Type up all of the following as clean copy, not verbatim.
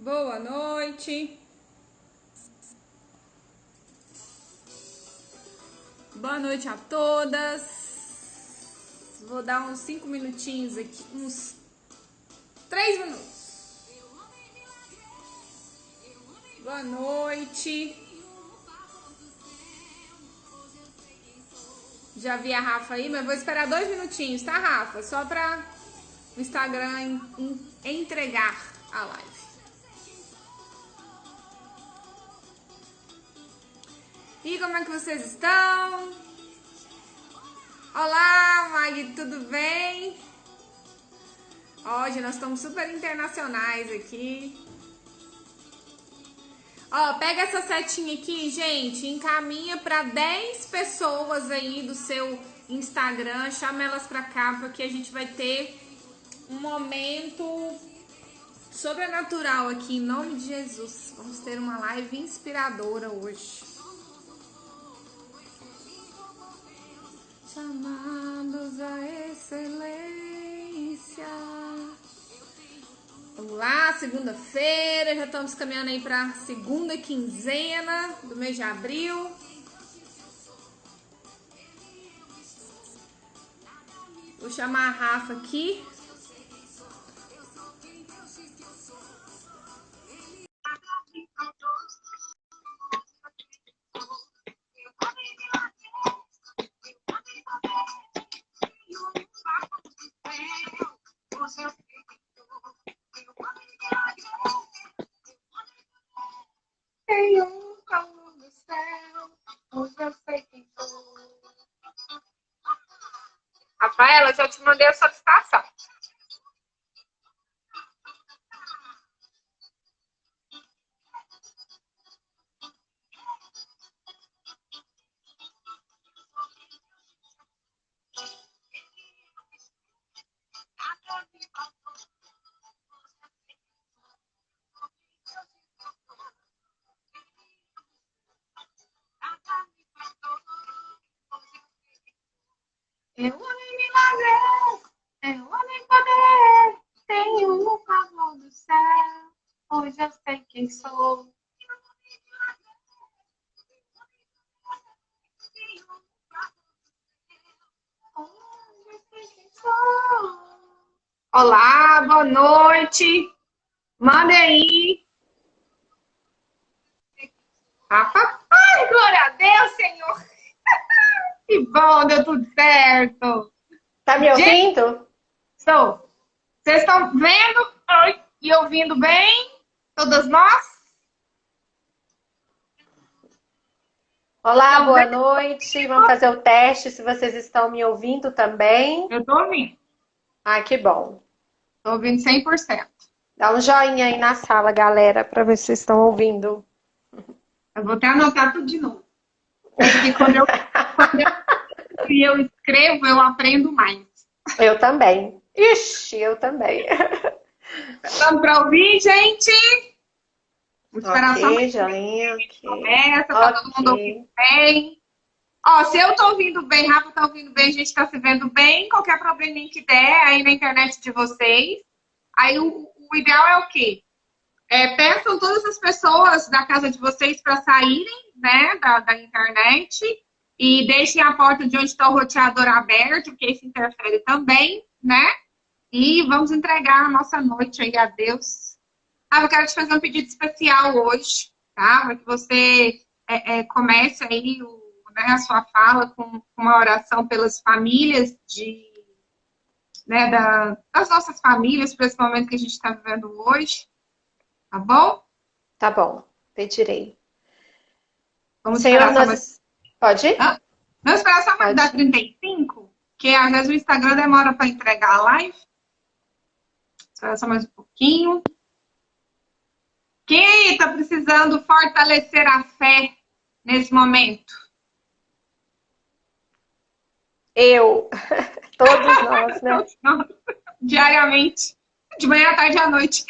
Boa noite. Boa noite a todas. Vou dar uns 5 minutinhos aqui, uns 3 minutos. Boa noite. Já vi a Rafa aí, mas vou esperar 2 minutinhos, tá, Rafa? Só para o Instagram entregar a live. E como é que vocês estão? Olá, Mag, tudo bem? Hoje nós estamos super internacionais aqui. Ó, pega essa setinha aqui, gente, encaminha para 10 pessoas aí do seu Instagram, chama elas para cá, porque a gente vai ter um momento sobrenatural aqui, em nome de Jesus. Vamos ter uma live inspiradora hoje. Chamados à excelência. Vamos lá, segunda-feira, já estamos caminhando aí para a segunda quinzena do mês de abril. Vou chamar a Rafa aqui. Tem um calor no céu, hoje eu sei quem sou. Rafaela, já te mandei a solicitação. Eu amo em milagres, eu amo em poder, tenho no favor do céu, hoje eu sei quem sou. Olá, boa noite. Manda aí. Rafa? Ai, glória a Deus, Senhor. Que bom, deu tudo certo. Tá me ouvindo? Gente, estou. Vocês estão vendo e ouvindo bem? Todas nós? Olá, boa noite. Vamos fazer o teste se vocês estão me ouvindo também. Eu estou ouvindo. Ah, que bom. Estou ouvindo 100%. Dá um joinha aí na sala, galera, para ver se vocês estão ouvindo. Eu vou até anotar tudo de novo. Porque quando eu escrevo, eu aprendo mais. Eu também. Ixi, eu também. Estamos para ouvir, gente? Vou esperar só Ok, joinha. começa, tá todo mundo ouvindo bem. Ó, se eu tô ouvindo bem, Rafa tá ouvindo bem, a gente tá se vendo bem, qualquer probleminha que der aí na internet de vocês. Aí o ideal é o quê? Peçam todas as pessoas da casa de vocês para saírem, né, da internet e deixem a porta de onde está o roteador aberto, porque isso interfere também, né? E vamos entregar a nossa noite aí a Deus. Eu quero te fazer um pedido especial hoje, tá? Para que você comece aí a sua fala com uma oração pelas famílias das nossas famílias, para esse momento que a gente está vivendo hoje. Tá bom? Tá bom, pedirei. Vamos Senhor, esperar nós... Pode ir? Vamos esperar só mais dar 35, que às vezes o Instagram demora para entregar a live. Espera só mais um pouquinho. Quem está precisando fortalecer a fé nesse momento? Eu. Todos nós, né? Diariamente. De manhã, à tarde e à noite.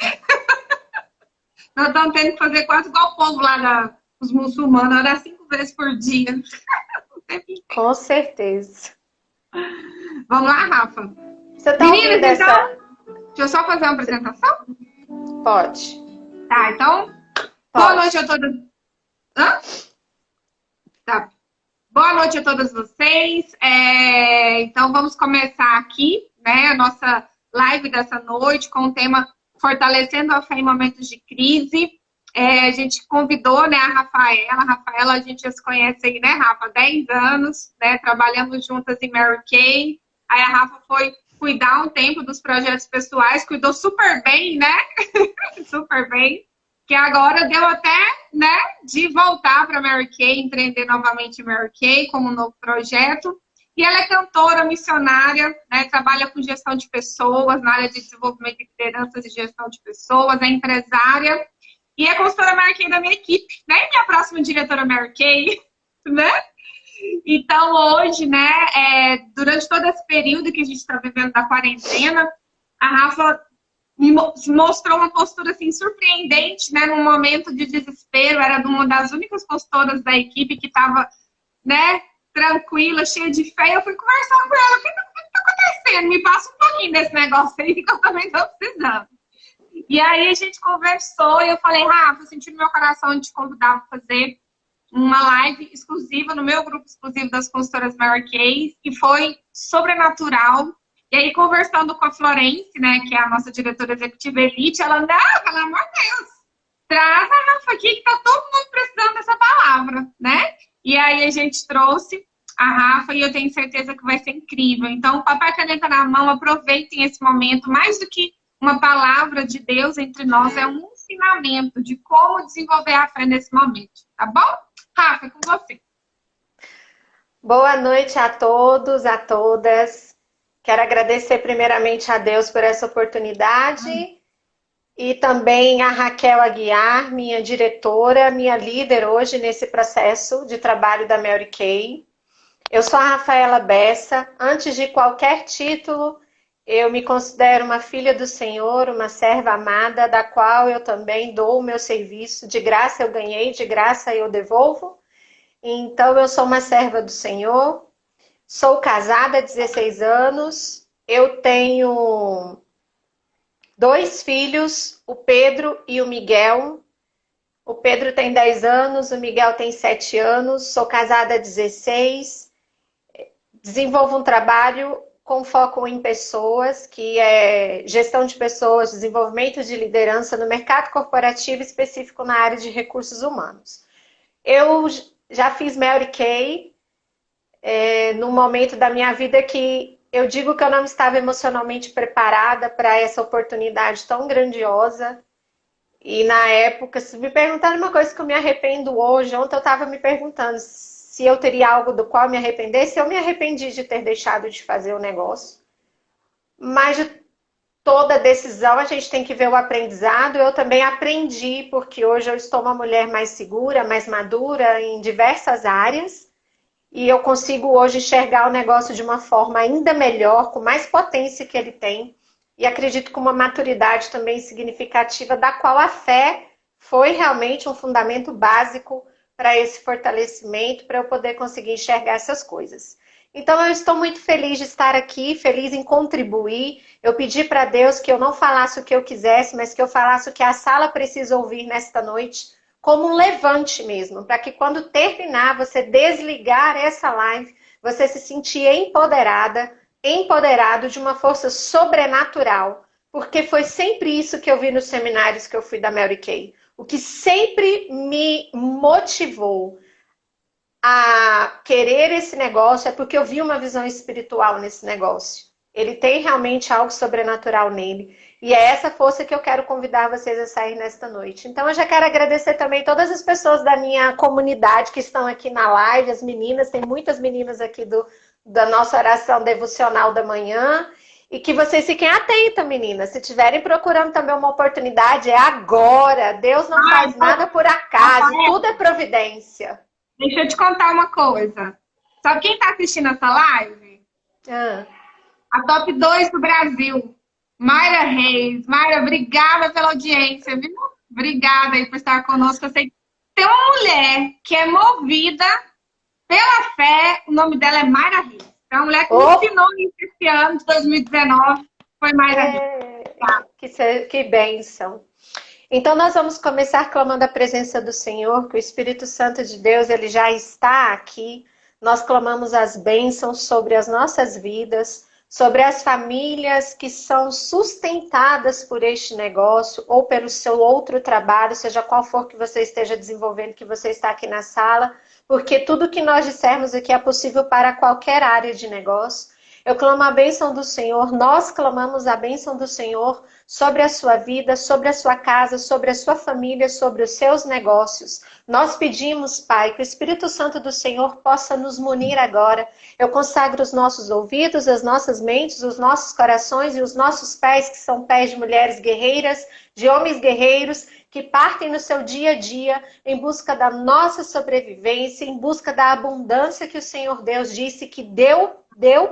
Nós estamos tendo que fazer quase igual o povo lá dos muçulmanos, orar 5 vezes por dia. Com certeza. Vamos lá, Rafa? Você tá Meninas, ouvindo essa... então, deixa eu só fazer uma apresentação. Pode. Tá, então, boa noite a todas. Hã? Tá. Boa noite a todas vocês. Então, vamos começar aqui, né, a nossa live dessa noite com o tema Fortalecendo a Fé em Momentos de Crise. A gente convidou, né, a Rafaela. Rafaela, a gente já se conhece aí, né, Rafa? 10 anos, né? Trabalhamos juntas em Mary Kay. Aí a Rafa foi cuidar um tempo dos projetos pessoais, cuidou super bem, né? Super bem. Que agora deu até, né, de voltar para Mary Kay, empreender novamente Mary Kay como um novo projeto. E ela é cantora, missionária, né, trabalha com gestão de pessoas, na área de desenvolvimento de lideranças e gestão de pessoas, é empresária. E é consultora Mary Kay da minha equipe, né? Minha próxima diretora Mary Kay, né? Então, hoje, né, durante todo esse período que a gente está vivendo da quarentena, a Rafa me mostrou uma postura, assim, surpreendente, né? Num momento de desespero, era uma das únicas posturas da equipe que estava, né, tranquila, cheia de fé. Eu fui conversar com ela, o que está acontecendo? Me passa um pouquinho desse negócio aí que eu também estou precisando. E aí a gente conversou e eu falei, Rafa, eu senti no meu coração de te convidar para fazer uma live exclusiva no meu grupo exclusivo das consultoras Mary Kay, que foi sobrenatural. E aí, conversando com a Florence, né, que é a nossa diretora executiva elite, ela, não, pelo amor de Deus, traz a Rafa aqui que tá todo mundo precisando dessa palavra, né? E aí a gente trouxe a Rafa e eu tenho certeza que vai ser incrível. Então, papai caneta na mão, aproveitem esse momento, mais do que uma palavra de Deus entre nós, é um ensinamento de como desenvolver a fé nesse momento, tá bom? Rafa, com você. Boa noite a todos, a todas. Quero agradecer primeiramente a Deus por essa oportunidade e também a Raquel Aguiar, minha diretora, minha líder hoje nesse processo de trabalho da Mary Kay. Eu sou a Rafaela Bessa. Antes de qualquer título, eu me considero uma filha do Senhor, uma serva amada, da qual eu também dou o meu serviço. De graça eu ganhei, de graça eu devolvo. Então, eu sou uma serva do Senhor. Sou casada há 16 anos. Eu tenho 2 filhos, o Pedro e o Miguel. O Pedro tem 10 anos, o Miguel tem 7 anos. Sou casada há 16. Desenvolvo um trabalho com foco em pessoas, que é gestão de pessoas, desenvolvimento de liderança no mercado corporativo específico na área de recursos humanos. Eu já fiz Mary Kay num momento da minha vida que eu digo que eu não estava emocionalmente preparada para essa oportunidade tão grandiosa. E na época, se me perguntaram uma coisa que eu me arrependo hoje, ontem eu estava me perguntando se eu teria algo do qual me arrependesse. Eu me arrependi de ter deixado de fazer o negócio. Mas de toda decisão a gente tem que ver o aprendizado. Eu também aprendi, porque hoje eu estou uma mulher mais segura, mais madura em diversas áreas. E eu consigo hoje enxergar o negócio de uma forma ainda melhor, com mais potência que ele tem. E acredito com uma maturidade também significativa, da qual a fé foi realmente um fundamento básico para esse fortalecimento, para eu poder conseguir enxergar essas coisas. Então, eu estou muito feliz de estar aqui, feliz em contribuir. Eu pedi para Deus que eu não falasse o que eu quisesse, mas que eu falasse o que a sala precisa ouvir nesta noite, como um levante mesmo, para que quando terminar, você desligar essa live, você se sentir empoderada, empoderado de uma força sobrenatural, porque foi sempre isso que eu vi nos seminários que eu fui da Mary Kay. O que sempre me motivou a querer esse negócio é porque eu vi uma visão espiritual nesse negócio. Ele tem realmente algo sobrenatural nele. E é essa força que eu quero convidar vocês a sair nesta noite. Então eu já quero agradecer também todas as pessoas da minha comunidade que estão aqui na live, as meninas, tem muitas meninas aqui da nossa oração devocional da manhã. E que vocês fiquem atentas, meninas. Se estiverem procurando também uma oportunidade, é agora. Deus não faz nada por acaso, tudo é providência. Deixa eu te contar uma coisa. Sabe quem está assistindo essa live? A top 2 do Brasil. Mayra Reis. Mayra, obrigada pela audiência, viu? Obrigada aí por estar conosco. Eu sei que tem uma mulher que é movida pela fé. O nome dela é Mayra Reis. É uma mulher que ensinou esse ano de 2019. Foi Mayra Reis. Que bênção. Então nós vamos começar clamando a presença do Senhor, que o Espírito Santo de Deus, ele já está aqui. Nós clamamos as bênçãos sobre as nossas vidas, sobre as famílias que são sustentadas por este negócio ou pelo seu outro trabalho, seja qual for que você esteja desenvolvendo, que você está aqui na sala, porque tudo que nós dissermos aqui é possível para qualquer área de negócio. Eu clamo a bênção do Senhor, nós clamamos a bênção do Senhor sobre a sua vida, sobre a sua casa, sobre a sua família, sobre os seus negócios. Nós pedimos, Pai, que o Espírito Santo do Senhor possa nos munir agora. Eu consagro os nossos ouvidos, as nossas mentes, os nossos corações e os nossos pés, que são pés de mulheres guerreiras, de homens guerreiros, que partem no seu dia a dia em busca da nossa sobrevivência, em busca da abundância que o Senhor Deus disse que deu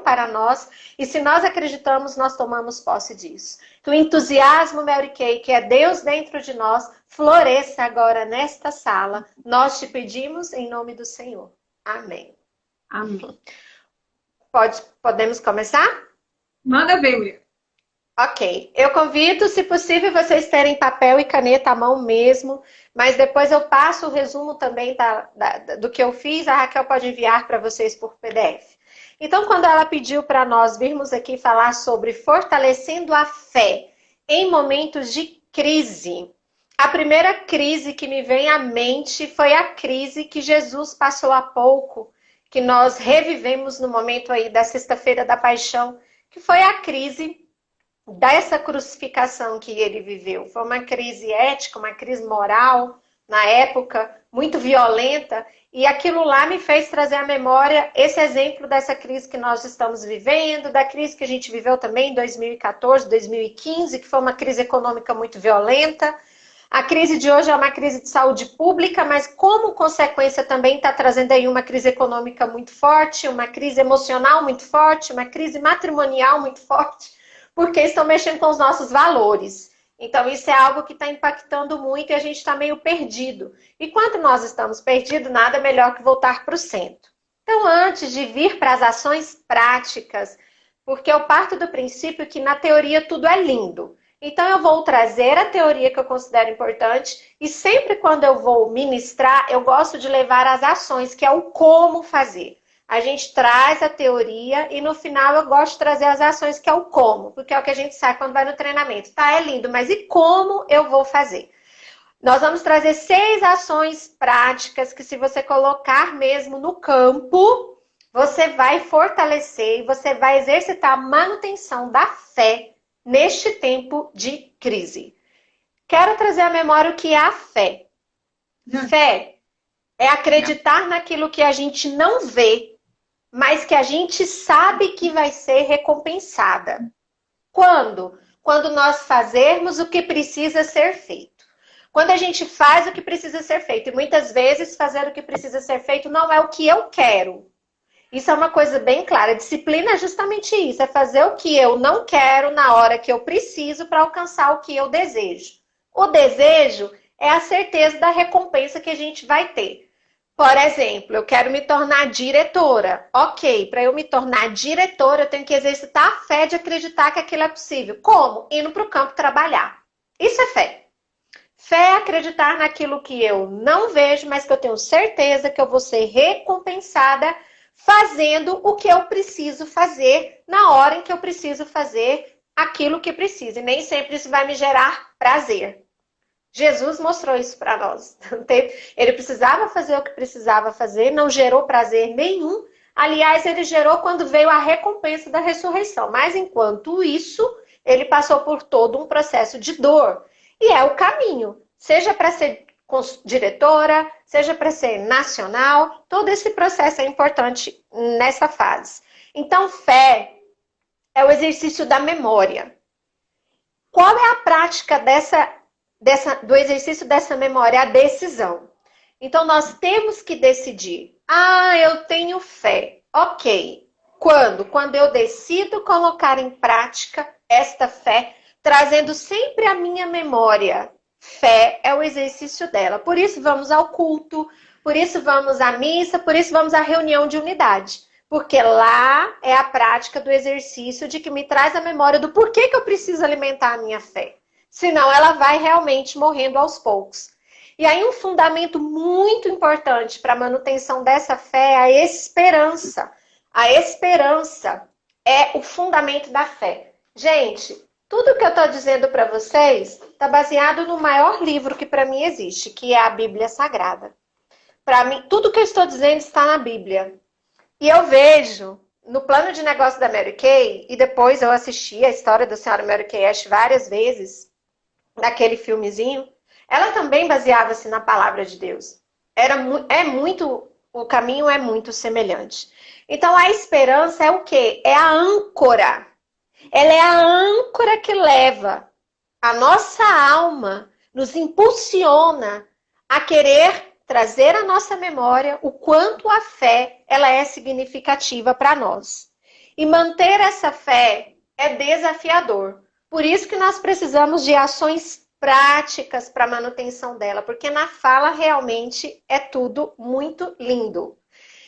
para nós, e se nós acreditamos, nós tomamos posse disso. Que o entusiasmo, Mary Kay, que é Deus dentro de nós, floresça agora nesta sala. Nós te pedimos em nome do Senhor. Amém. Amém. Podemos começar? Manda ver, mulher. Ok. Eu convido, se possível, vocês terem papel e caneta à mão mesmo, mas depois eu passo o resumo também do que eu fiz. A Raquel pode enviar para vocês por PDF. Então, quando ela pediu para nós virmos aqui falar sobre fortalecendo a fé em momentos de crise, a primeira crise que me vem à mente foi a crise que Jesus passou há pouco, que nós revivemos no momento aí da Sexta-feira da Paixão, que foi a crise dessa crucificação que ele viveu. Foi uma crise ética, uma crise moral, na época, muito violenta, e aquilo lá me fez trazer à memória esse exemplo dessa crise que nós estamos vivendo, da crise que a gente viveu também em 2014, 2015, que foi uma crise econômica muito violenta. A crise de hoje é uma crise de saúde pública, mas como consequência também está trazendo aí uma crise econômica muito forte, uma crise emocional muito forte, uma crise matrimonial muito forte, porque estão mexendo com os nossos valores. Então, isso é algo que está impactando muito e a gente está meio perdido. E quando nós estamos perdidos, nada melhor que voltar para o centro. Então, antes de vir para as ações práticas, porque eu parto do princípio que na teoria tudo é lindo. Então, eu vou trazer a teoria que eu considero importante e sempre quando eu vou ministrar, eu gosto de levar as ações, que é o como fazer. A gente traz a teoria e no final eu gosto de trazer as ações, que é o como, porque é o que a gente sabe quando vai no treinamento. Tá, é lindo, mas e como eu vou fazer? Nós vamos trazer 6 ações práticas que se você colocar mesmo no campo, você vai fortalecer e você vai exercitar a manutenção da fé neste tempo de crise. Quero trazer à memória o que é a fé. Fé é acreditar naquilo que a gente não vê, mas que a gente sabe que vai ser recompensada. Quando? Quando nós fazermos o que precisa ser feito. Quando a gente faz o que precisa ser feito. E muitas vezes fazer o que precisa ser feito não é o que eu quero. Isso é uma coisa bem clara. Disciplina é justamente isso. É fazer o que eu não quero na hora que eu preciso para alcançar o que eu desejo. O desejo é a certeza da recompensa que a gente vai ter. Por exemplo, eu quero me tornar diretora. Ok, para eu me tornar diretora, eu tenho que exercitar a fé de acreditar que aquilo é possível. Como? Indo para o campo trabalhar. Isso é fé. Fé é acreditar naquilo que eu não vejo, mas que eu tenho certeza que eu vou ser recompensada fazendo o que eu preciso fazer na hora em que eu preciso fazer aquilo que preciso. E nem sempre isso vai me gerar prazer. Jesus mostrou isso para nós. Ele precisava fazer o que precisava fazer, não gerou prazer nenhum. Aliás, ele gerou quando veio a recompensa da ressurreição. Mas enquanto isso, ele passou por todo um processo de dor. E é o caminho. Seja para ser diretora, seja para ser nacional, todo esse processo é importante nessa fase. Então, fé é o exercício da memória. Qual é a prática do exercício dessa memória? A decisão. Então, nós temos que decidir. Ah, eu tenho fé. Ok. Quando? Quando eu decido colocar em prática esta fé, trazendo sempre a minha memória. Fé é o exercício dela. Por isso vamos ao culto, por isso vamos à missa, por isso vamos à reunião de unidade. Porque lá é a prática do exercício de que me traz a memória do porquê que eu preciso alimentar a minha fé. senão ela vai realmente morrendo aos poucos. E aí um fundamento muito importante para a manutenção dessa fé é a esperança. A esperança é o fundamento da fé. Gente, tudo que eu estou dizendo para vocês está baseado no maior livro que para mim existe, que é a Bíblia Sagrada. Para mim, tudo que eu estou dizendo está na Bíblia. E eu vejo no plano de negócio da Mary Kay, e depois eu assisti a história da senhora Mary Kay Ash várias vezes, naquele filmezinho, ela também baseava-se na palavra de Deus. O caminho é muito semelhante. Então a esperança é o quê? É a âncora. Ela é a âncora que leva a nossa alma, nos impulsiona a querer trazer à nossa memória o quanto a fé ela é significativa para nós. E manter essa fé é desafiador. Por isso que nós precisamos de ações práticas para a manutenção dela, porque na fala realmente é tudo muito lindo.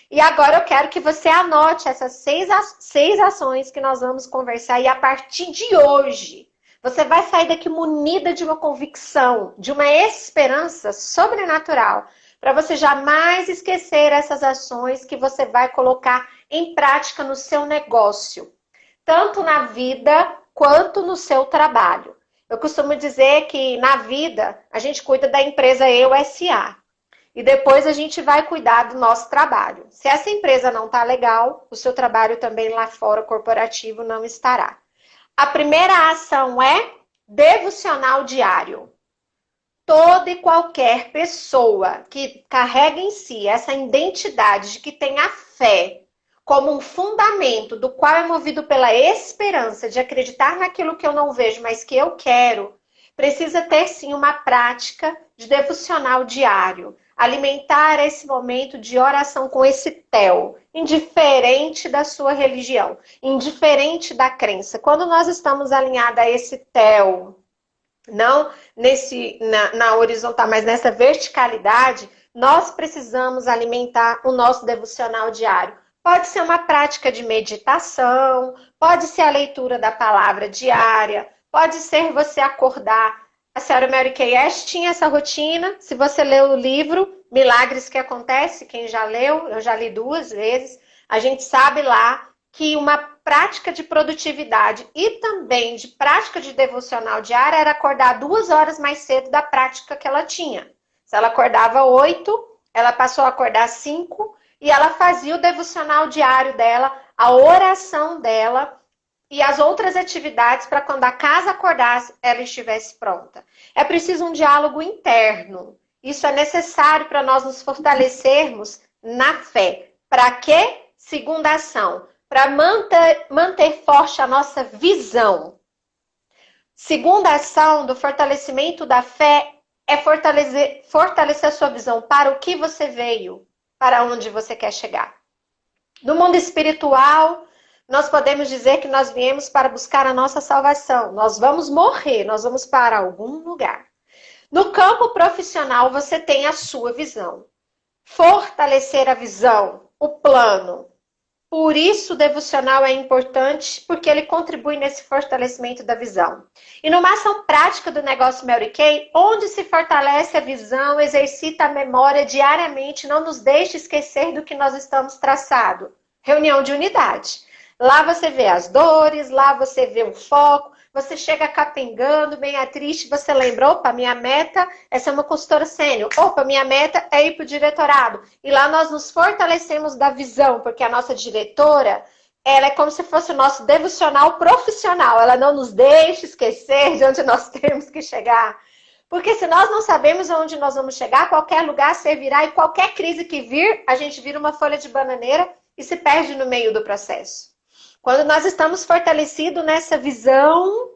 E agora eu quero que você anote essas seis ações que nós vamos conversar, e a partir de hoje, você vai sair daqui munida de uma convicção, de uma esperança sobrenatural, para você jamais esquecer essas ações que você vai colocar em prática no seu negócio, tanto na vida quanto no seu trabalho. Eu costumo dizer que na vida a gente cuida da empresa Eu S.A. e depois a gente vai cuidar do nosso trabalho. Se essa empresa não está legal, o seu trabalho também lá fora corporativo não estará. A primeira ação é devocional diário. Toda e qualquer pessoa que carrega em si essa identidade de que tem a fé como um fundamento do qual é movido pela esperança de acreditar naquilo que eu não vejo, mas que eu quero, precisa ter sim uma prática de devocional diário. Alimentar esse momento de oração com esse tel, indiferente da sua religião, indiferente da crença. Quando nós estamos alinhados a esse tel, não na horizontal, mas nessa verticalidade, nós precisamos alimentar o nosso devocional diário. Pode ser uma prática de meditação, pode ser a leitura da palavra diária, pode ser você acordar. A senhora Mary Kay Ash tinha essa rotina. Se você leu o livro Milagres que Acontecem, quem já leu, eu já li 2 vezes, a gente sabe lá que uma prática de produtividade e também de prática de devocional diária era acordar 2 horas mais cedo da prática que ela tinha. Se ela acordava 8, ela passou a acordar 5 e ela fazia o devocional diário dela, a oração dela e as outras atividades para quando a casa acordasse, ela estivesse pronta. É preciso um diálogo interno. Isso é necessário para nós nos fortalecermos na fé. Para quê? Segunda ação. Para manter forte a nossa visão. Segunda ação do fortalecimento da fé é fortalecer a sua visão para o que você veio, para onde você quer chegar. No mundo espiritual, nós podemos dizer que nós viemos para buscar a nossa salvação. Nós vamos morrer, nós vamos para algum lugar. No campo profissional, você tem a sua visão. Fortalecer a visão, o plano. Por isso o devocional é importante, porque ele contribui nesse fortalecimento da visão. E numa ação prática do negócio Mary Kay, onde se fortalece a visão, exercita a memória diariamente, não nos deixe esquecer do que nós estamos traçado. Reunião de unidade. Lá você vê as dores, lá você vê o foco, você chega capengando, meio triste, você lembra, opa, minha meta é ser uma consultora sênior, opa, minha meta é ir para o diretorado. E lá nós nos fortalecemos da visão, porque a nossa diretora, ela é como se fosse o nosso devocional profissional, ela não nos deixa esquecer de onde nós temos que chegar. Porque se nós não sabemos aonde nós vamos chegar, qualquer lugar servirá e qualquer crise que vir, a gente vira uma folha de bananeira e se perde no meio do processo. Quando nós estamos fortalecidos nessa visão,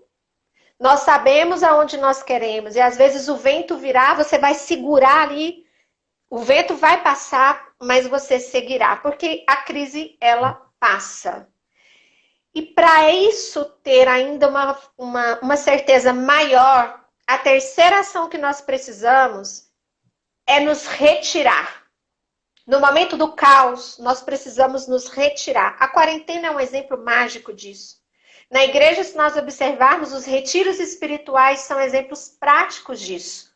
nós sabemos aonde nós queremos. E às vezes o vento virá, você vai segurar ali. O vento vai passar, mas você seguirá. Porque a crise, ela passa. E para isso ter ainda uma certeza maior, a terceira ação que nós precisamos é nos retirar. No momento do caos, nós precisamos nos retirar. A quarentena é um exemplo mágico disso. Na igreja, se nós observarmos, os retiros espirituais são exemplos práticos disso.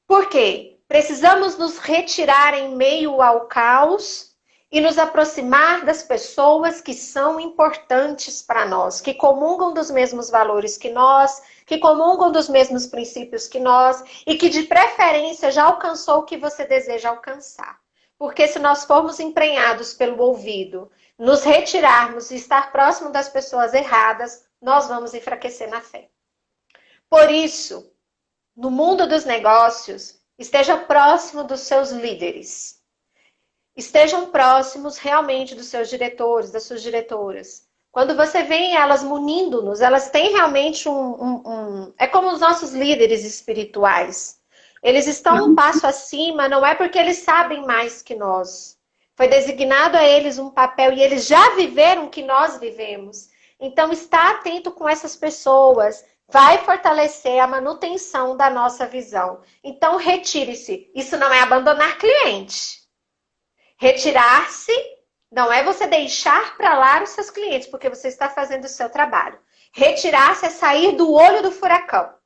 Por quê? Precisamos nos retirar em meio ao caos e nos aproximar das pessoas que são importantes para nós, que comungam dos mesmos valores que nós, que comungam dos mesmos princípios que nós e que de preferência já alcançou o que você deseja alcançar. Porque se nós formos emprenhados pelo ouvido, nos retirarmos e estar próximo das pessoas erradas, nós vamos enfraquecer na fé. Por isso, no mundo dos negócios, esteja próximo dos seus líderes. Estejam próximos realmente dos seus diretores, das suas diretoras. Quando você vê elas munindo-nos, elas têm realmente É como os nossos líderes espirituais. Eles estão um passo acima, não é porque eles sabem mais que nós. Foi designado a eles um papel e eles já viveram o que nós vivemos. Então, está atento com essas pessoas. Vai fortalecer a manutenção da nossa visão. Então, retire-se. Isso não é abandonar cliente. Retirar-se não é você deixar para lá os seus clientes, porque você está fazendo o seu trabalho. Retirar-se é sair do olho do furacão.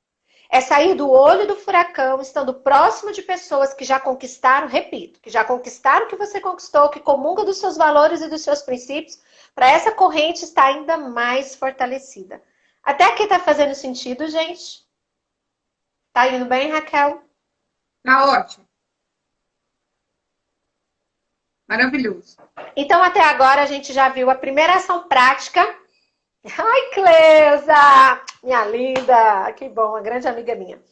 É sair do olho do furacão, estando próximo de pessoas que já conquistaram, repito, que já conquistaram o que você conquistou, que comungam dos seus valores e dos seus princípios, para essa corrente estar ainda mais fortalecida. Até aqui tá fazendo sentido, gente? Tá indo bem, Raquel? Tá ótimo. Maravilhoso. Então, até agora, a gente já viu a primeira ação prática. Ai, Cleusa! Minha linda! Que bom, uma grande amiga minha.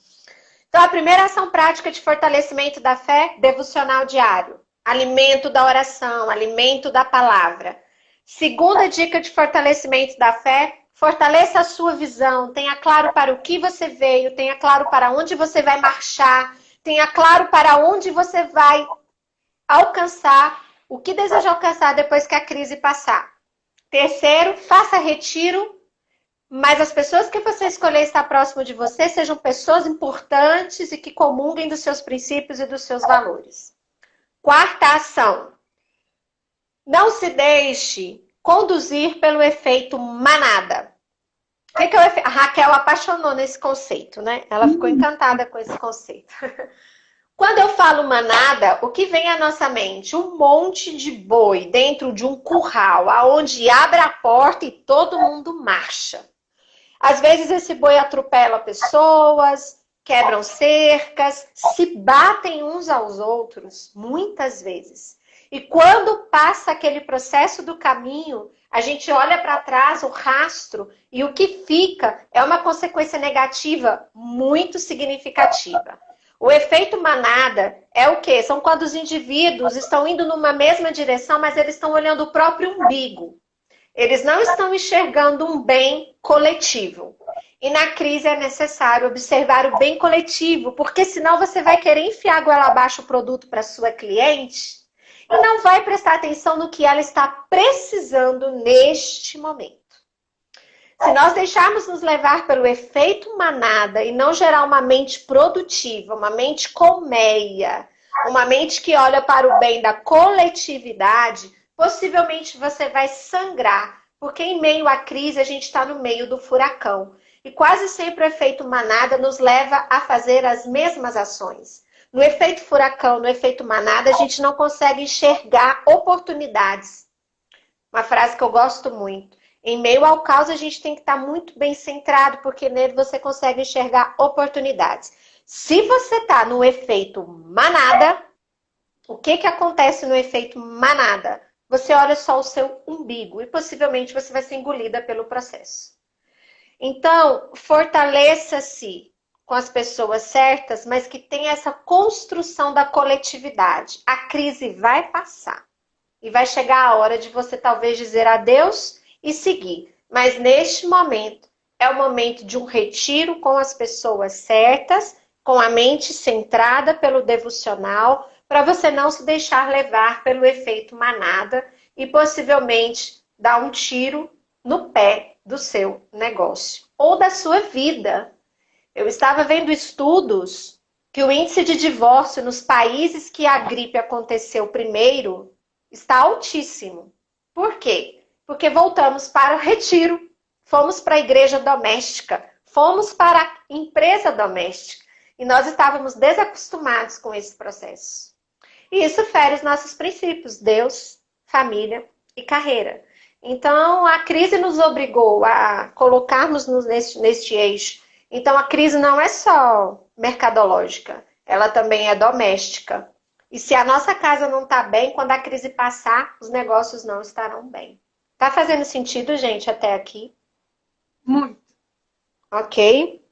Então, a primeira ação prática de fortalecimento da fé, devocional diário. Alimento da oração, alimento da palavra. Segunda dica de fortalecimento da fé, fortaleça a sua visão. Tenha claro para o que você veio, tenha claro para onde você vai marchar, tenha claro para onde você vai alcançar, o que deseja alcançar depois que a crise passar. Terceiro, faça retiro, mas as pessoas que você escolher estar próximo de você sejam pessoas importantes e que comunguem dos seus princípios e dos seus valores. Quarta ação. Não se deixe conduzir pelo efeito manada. O que é o efeito? A Raquel apaixonou nesse conceito, né? Ela ficou encantada com esse conceito. Quando eu falo manada, o que vem à nossa mente? Um monte de boi dentro de um curral, aonde abre a porta e todo mundo marcha. Às vezes esse boi atropela pessoas, quebram cercas, se batem uns aos outros, muitas vezes. E quando passa aquele processo do caminho, a gente olha para trás, o rastro, e o que fica é uma consequência negativa muito significativa. O efeito manada é o quê? São quando os indivíduos estão indo numa mesma direção, mas eles estão olhando o próprio umbigo. Eles não estão enxergando um bem coletivo. E na crise é necessário observar o bem coletivo, porque senão você vai querer enfiar goela abaixo o produto para sua cliente e não vai prestar atenção no que ela está precisando neste momento. Se nós deixarmos nos levar pelo efeito manada e não gerar uma mente produtiva, uma mente colmeia, uma mente que olha para o bem da coletividade, possivelmente você vai sangrar, porque em meio à crise a gente está no meio do furacão. E quase sempre o efeito manada nos leva a fazer as mesmas ações. No efeito furacão, no efeito manada, a gente não consegue enxergar oportunidades. Uma frase que eu gosto muito. Em meio ao caos, a gente tem que estar muito bem centrado, porque nele você consegue enxergar oportunidades. Se você está no efeito manada, o que acontece no efeito manada? Você olha só o seu umbigo e possivelmente você vai ser engolida pelo processo. Então, fortaleça-se com as pessoas certas, mas que tenha essa construção da coletividade. A crise vai passar e vai chegar a hora de você talvez dizer adeus e seguir. Mas neste momento, é o momento de um retiro com as pessoas certas, com a mente centrada pelo devocional, para você não se deixar levar pelo efeito manada e possivelmente dar um tiro no pé do seu negócio ou da sua vida. Eu estava vendo estudos que o índice de divórcio nos países que a gripe aconteceu primeiro está altíssimo. Por quê? Porque voltamos para o retiro. fomos para a igreja doméstica, fomos para a empresa doméstica. E nós estávamos desacostumados com esse processo. E isso fere os nossos princípios, Deus, família e carreira. Então, a crise nos obrigou a colocarmos-nos neste eixo. Então, a crise não é só mercadológica, ela também é doméstica. E se a nossa casa não está bem, quando a crise passar, os negócios não estarão bem. Tá fazendo sentido, gente, até aqui? Muito. Ok.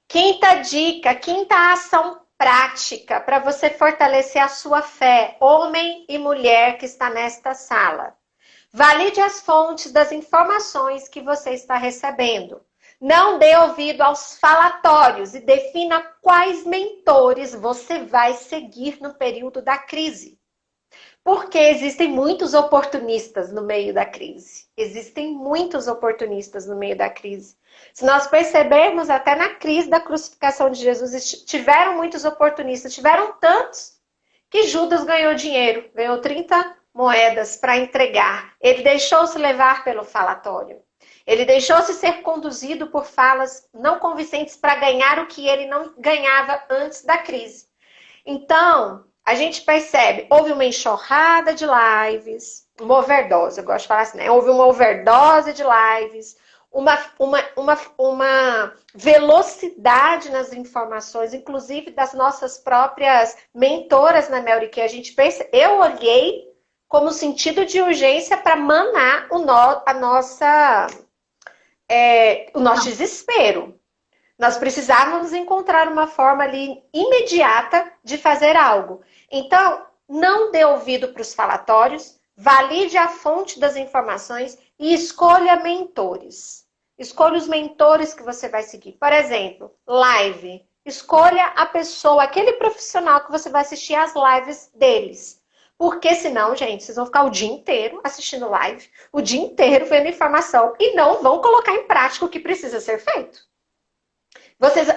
Quinta dica, quinta ação prática para você fortalecer a sua fé, homem e mulher que está nesta sala. Valide as fontes das informações que você está recebendo. Não dê ouvido aos falatórios e defina quais mentores você vai seguir no período da crise. Porque existem muitos oportunistas no meio da crise. Existem muitos oportunistas no meio da crise. Se nós percebermos, até na crise da crucificação de Jesus, tiveram muitos oportunistas, tiveram tantos que Judas ganhou dinheiro, ganhou 30 moedas para entregar. Ele deixou-se levar pelo falatório. Ele deixou-se ser conduzido por falas não convincentes para ganhar o que ele não ganhava antes da crise. Então, a gente percebe, houve uma enxurrada de lives, uma overdose, eu gosto de falar assim, né? Houve uma overdose de lives, uma velocidade nas informações, inclusive das nossas próprias mentoras na Mary Kay. Eu olhei como sentido de urgência para manar o nosso desespero. Nós precisávamos encontrar uma forma ali imediata de fazer algo. Então, não dê ouvido para os falatórios, valide a fonte das informações e escolha mentores. Escolha os mentores que você vai seguir. Por exemplo, live. Escolha a pessoa, aquele profissional que você vai assistir às lives deles. Porque senão, gente, vocês vão ficar o dia inteiro assistindo live, o dia inteiro vendo informação e não vão colocar em prática o que precisa ser feito.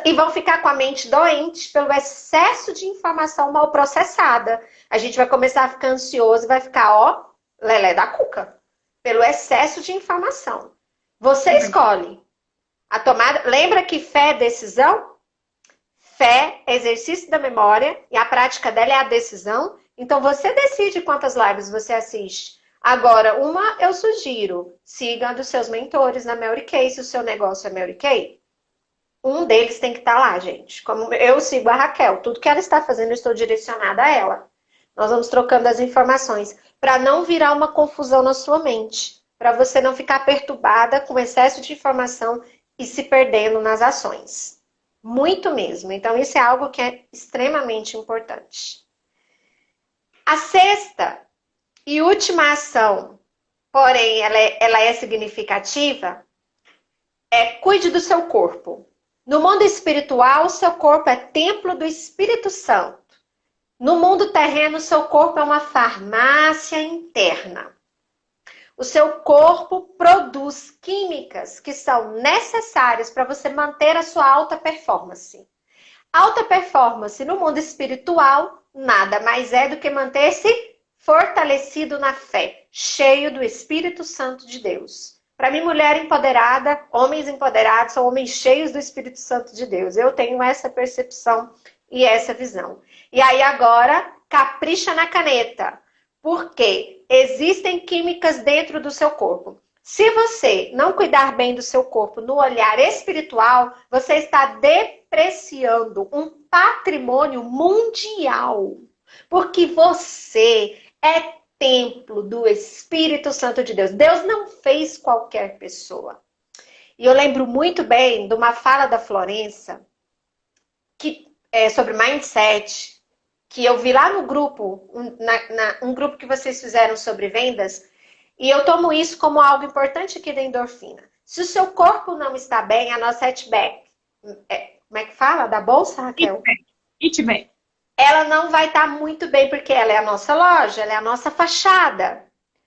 E vão ficar com a mente doente pelo excesso de informação mal processada. A gente vai começar a ficar ansioso e vai ficar, ó, lelé da cuca. Pelo excesso de informação. Você escolhe. A tomada. Lembra que fé é decisão? Fé é exercício da memória e a prática dela é a decisão. Então você decide quantas lives você assiste. Agora, eu sugiro, siga dos seus mentores na Mary Kay, se o seu negócio é Mary Kay. Um deles tem que estar lá, gente. Como eu sigo a Raquel, tudo que ela está fazendo, eu estou direcionada a ela. Nós vamos trocando as informações para não virar uma confusão na sua mente, para você não ficar perturbada com excesso de informação e se perdendo nas ações. Muito mesmo. Então, isso é algo que é extremamente importante. A sexta e última ação, porém ela é significativa, cuide do seu corpo. No mundo espiritual, seu corpo é templo do Espírito Santo. No mundo terreno, seu corpo é uma farmácia interna. O seu corpo produz químicas que são necessárias para você manter a sua alta performance. Alta performance no mundo espiritual nada mais é do que manter-se fortalecido na fé, cheio do Espírito Santo de Deus. Para mim, mulher empoderada, homens empoderados, são homens cheios do Espírito Santo de Deus. Eu tenho essa percepção e essa visão. E aí agora, capricha na caneta. Porque existem químicas dentro do seu corpo. Se você não cuidar bem do seu corpo no olhar espiritual, você está depreciando um patrimônio mundial. Porque você é templo do Espírito Santo de Deus. Deus não fez qualquer pessoa. E eu lembro muito bem de uma fala da Florença sobre mindset, que eu vi lá no grupo, um grupo que vocês fizeram sobre vendas, e eu tomo isso como algo importante aqui da endorfina. Se o seu corpo não está bem, a nossa Etback, como é que fala? Da bolsa, Raquel? Etback. Ela não vai estar muito bem, porque ela é a nossa loja, ela é a nossa fachada.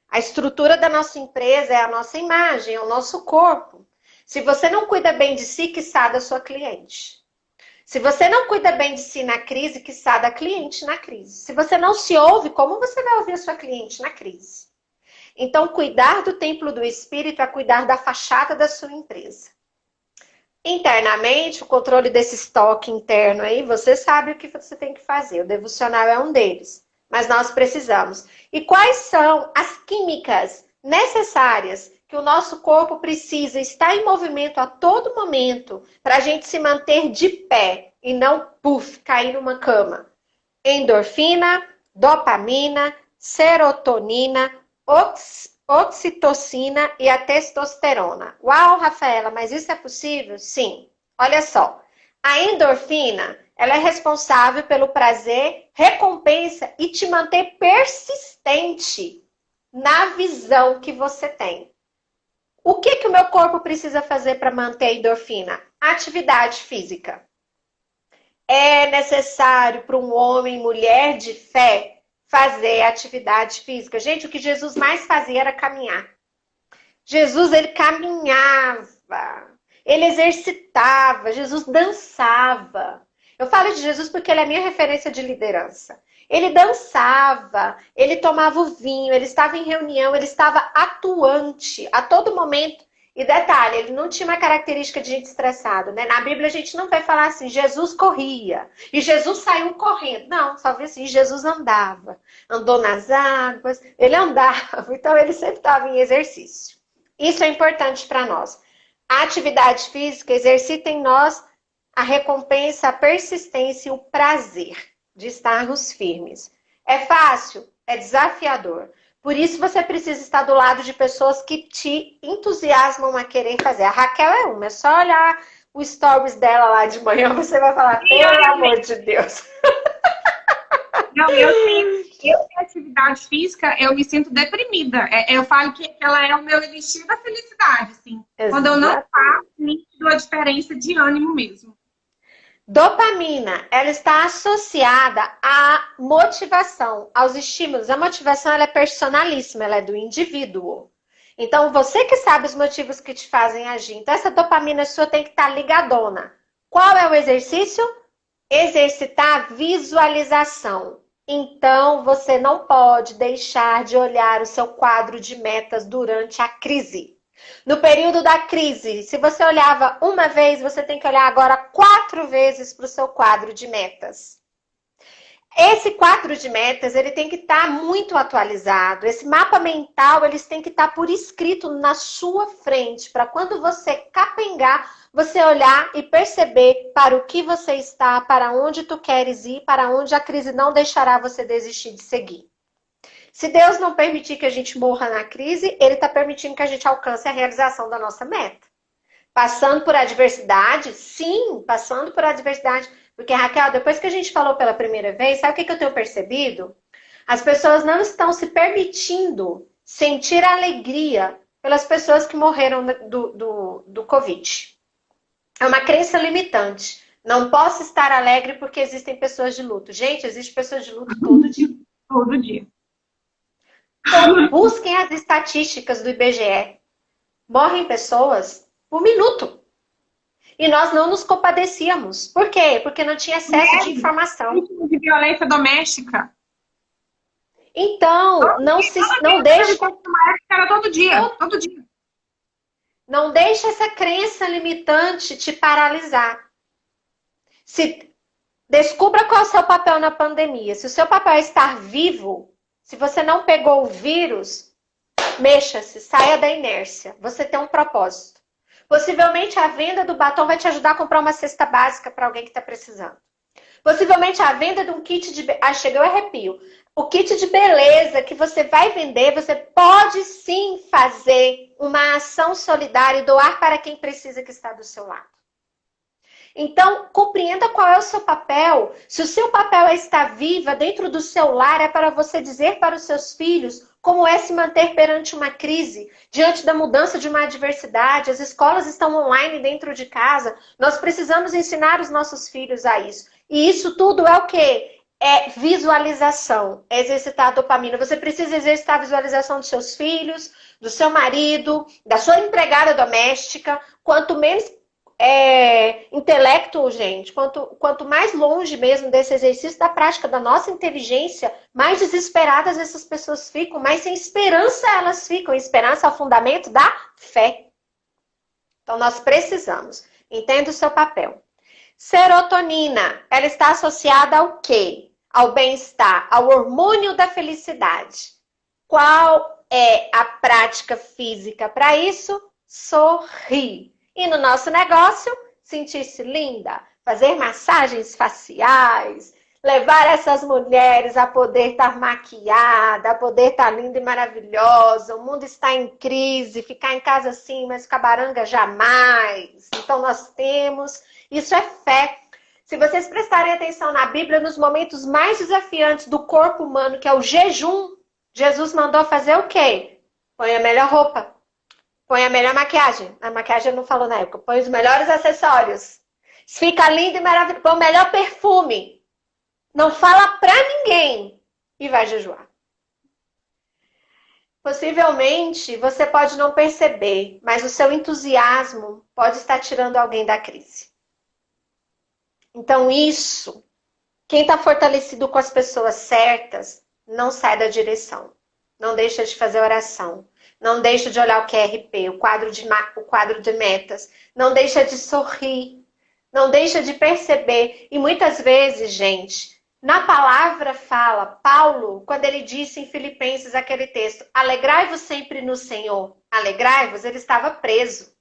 A estrutura da nossa empresa é a nossa imagem, é o nosso corpo. Se você não cuida bem de si, quiçá da sua cliente. Se você não cuida bem de si na crise, quiçá da cliente na crise. Se você não se ouve, como você vai ouvir a sua cliente na crise? Então, cuidar do templo do espírito é cuidar da fachada da sua empresa. Internamente, o controle desse estoque interno aí, você sabe o que você tem que fazer. O devocional é um deles. Mas nós precisamos. E quais são as químicas necessárias que o nosso corpo precisa estar em movimento a todo momento para a gente se manter de pé e não, cair numa cama? Endorfina, dopamina, serotonina, oxitocina e a testosterona. Uau, Rafaela, mas isso é possível? Sim. Olha só, a endorfina, ela é responsável pelo prazer, recompensa e te manter persistente na visão que você tem. O que o meu corpo precisa fazer para manter a endorfina? Atividade física. É necessário para um homem, mulher de fé, fazer atividade física. Gente, o que Jesus mais fazia era caminhar. Jesus, ele caminhava, ele exercitava, Jesus dançava. Eu falo de Jesus porque ele é a minha referência de liderança. Ele dançava, ele tomava o vinho, ele estava em reunião, ele estava atuante a todo momento. E detalhe, ele não tinha uma característica de gente estressada, né? Na Bíblia a gente não vai falar assim, Jesus corria e Jesus saiu correndo. Não, só vê assim, Jesus andava. Andou nas águas, ele andava. Então ele sempre estava em exercício. Isso é importante para nós. A atividade física exercita em nós a recompensa, a persistência e o prazer de estarmos firmes. É fácil? É desafiador. Por isso você precisa estar do lado de pessoas que te entusiasmam a querer fazer. A Raquel é uma, é só olhar o stories dela lá de manhã, você vai falar, pelo amor de Deus. Não, eu tenho atividade física, eu me sinto deprimida. Eu falo que ela é o meu elixir da felicidade, assim. Exato. Quando eu não faço, nítido a diferença de ânimo mesmo. Dopamina, ela está associada à motivação, aos estímulos. A motivação, ela é personalíssima, ela é do indivíduo. Então, você que sabe os motivos que te fazem agir. Então, essa dopamina sua tem que estar ligadona. Qual é o exercício? Exercitar a visualização. Então, você não pode deixar de olhar o seu quadro de metas durante a crise. No período da crise, se você olhava uma vez, você tem que olhar agora 4 vezes para o seu quadro de metas. Esse quadro de metas, ele tem que estar muito atualizado. Esse mapa mental, eles têm que estar por escrito na sua frente, para quando você capengar, você olhar e perceber para o que você está, para onde tu queres ir, para onde a crise não deixará você desistir de seguir. Se Deus não permitir que a gente morra na crise, Ele está permitindo que a gente alcance a realização da nossa meta. Passando por adversidade? Sim, passando por adversidade. Porque, Raquel, depois que a gente falou pela primeira vez, sabe o que eu tenho percebido? As pessoas não estão se permitindo sentir alegria pelas pessoas que morreram do Covid. É uma crença limitante. Não posso estar alegre porque existem pessoas de luto. Gente, existem pessoas de luto todo dia. Todo dia. Então, busquem as estatísticas do IBGE. Morrem pessoas por minuto. E nós não nos compadecíamos. Por quê? Porque não tinha acesso de informação. De violência doméstica. Então, não deixe... Era todo dia, todo dia. Não deixe essa crença limitante te paralisar. Descubra qual é o seu papel na pandemia. Se o seu papel é estar vivo, se você não pegou o vírus, mexa-se, saia da inércia. Você tem um propósito. Possivelmente a venda do batom vai te ajudar a comprar uma cesta básica para alguém que está precisando. Possivelmente a venda de um kit de... chegou o arrepio. O kit de beleza que você vai vender, você pode sim fazer uma ação solidária e doar para quem precisa que está do seu lado. Então, compreenda qual é o seu papel. Se o seu papel é estar viva dentro do seu lar, é para você dizer para os seus filhos como é se manter perante uma crise, diante da mudança de uma adversidade. As escolas estão online dentro de casa. Nós precisamos ensinar os nossos filhos a isso. E isso tudo é o quê? É visualização, é exercitar a dopamina. Você precisa exercitar a visualização dos seus filhos, do seu marido, da sua empregada doméstica. Quanto menos intelecto, gente, quanto mais longe mesmo desse exercício da prática da nossa inteligência, mais desesperadas essas pessoas ficam, mais sem esperança elas ficam. Esperança é o fundamento da fé. Então, nós precisamos. Entenda o seu papel. Serotonina, ela está associada ao quê? Ao bem-estar, ao hormônio da felicidade. Qual é a prática física para isso? Sorrir. E no nosso negócio, sentir-se linda, fazer massagens faciais, levar essas mulheres a poder estar maquiada, a poder estar linda e maravilhosa. O mundo está em crise, ficar em casa assim, mas com a baranga jamais. Então nós temos, isso é fé. Se vocês prestarem atenção na Bíblia, nos momentos mais desafiantes do corpo humano, que é o jejum, Jesus mandou fazer o quê? Põe a melhor roupa. Põe a melhor maquiagem. A maquiagem não falou na época. Põe os melhores acessórios. Fica lindo e maravilhoso. Põe o melhor perfume. Não fala pra ninguém. E vai jejuar. Possivelmente, você pode não perceber, mas o seu entusiasmo pode estar tirando alguém da crise. Então isso, quem está fortalecido com as pessoas certas, não sai da direção. Não deixa de fazer oração. Não deixa de olhar o QRP, o quadro de metas. Não deixa de sorrir. Não deixa de perceber. E muitas vezes, gente, na palavra fala, Paulo, quando ele disse em Filipenses aquele texto, alegrai-vos sempre no Senhor. Alegrai-vos, ele estava preso,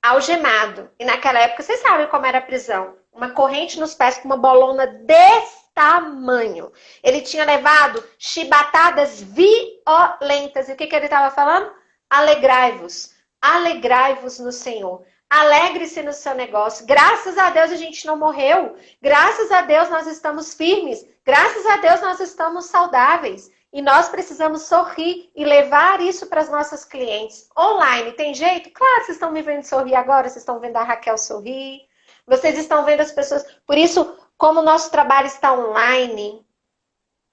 algemado. E naquela época, vocês sabem como era a prisão. Uma corrente nos pés com uma bolona desse tamanho. Ele tinha levado chibatadas violentas. E o que ele estava falando? Alegrai-vos. Alegrai-vos no Senhor. Alegre-se no seu negócio. Graças a Deus a gente não morreu. Graças a Deus nós estamos firmes. Graças a Deus nós estamos saudáveis. E nós precisamos sorrir e levar isso para as nossas clientes. Online, tem jeito? Claro, vocês estão me vendo sorrir agora. Vocês estão vendo a Raquel sorrir. Vocês estão vendo as pessoas... Por isso... Como o nosso trabalho está online,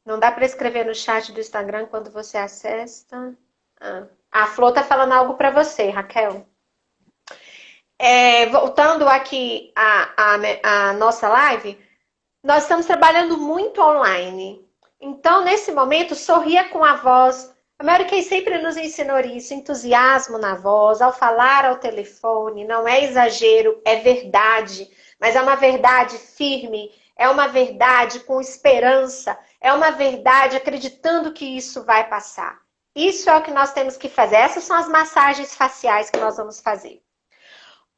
não dá para escrever no chat do Instagram quando você acessa. A Flor está falando algo para você, Raquel. Voltando aqui à nossa live, nós estamos trabalhando muito online. Então, nesse momento, sorria com a voz. A Mary Kay sempre nos ensinou isso, entusiasmo na voz, ao falar ao telefone, não é exagero, é verdade. Mas é uma verdade firme, é uma verdade com esperança, é uma verdade acreditando que isso vai passar. Isso é o que nós temos que fazer. Essas são as massagens faciais que nós vamos fazer.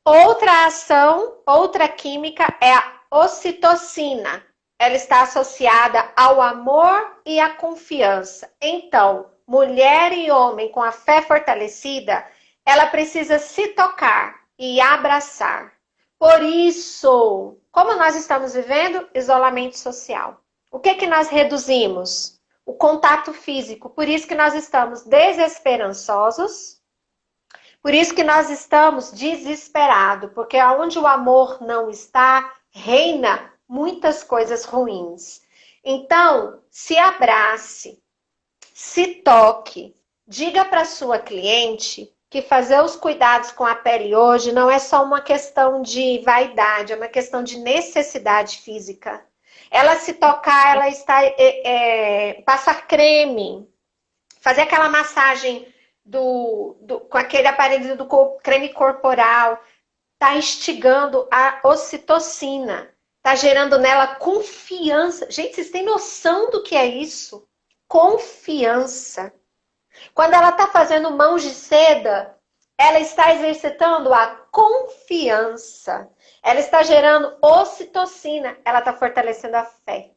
Outra ação, outra química é a ocitocina. Ela está associada ao amor e à confiança. Então, mulher e homem com a fé fortalecida, ela precisa se tocar e abraçar. Por isso, como nós estamos vivendo isolamento social, o que nós reduzimos? O contato físico. Por isso que nós estamos desesperançosos, por isso que nós estamos desesperados, porque onde o amor não está, reina muitas coisas ruins. Então, se abrace, se toque, diga para sua cliente que fazer os cuidados com a pele hoje não é só uma questão de vaidade, é uma questão de necessidade física. Ela se tocar, ela está passar creme, fazer aquela massagem com aquele aparelho do creme corporal, está instigando a ocitocina, está gerando nela confiança. Gente, vocês têm noção do que é isso? Confiança. Quando ela está fazendo mãos de seda, ela está exercitando a confiança. Ela está gerando ocitocina. Ela está fortalecendo a fé.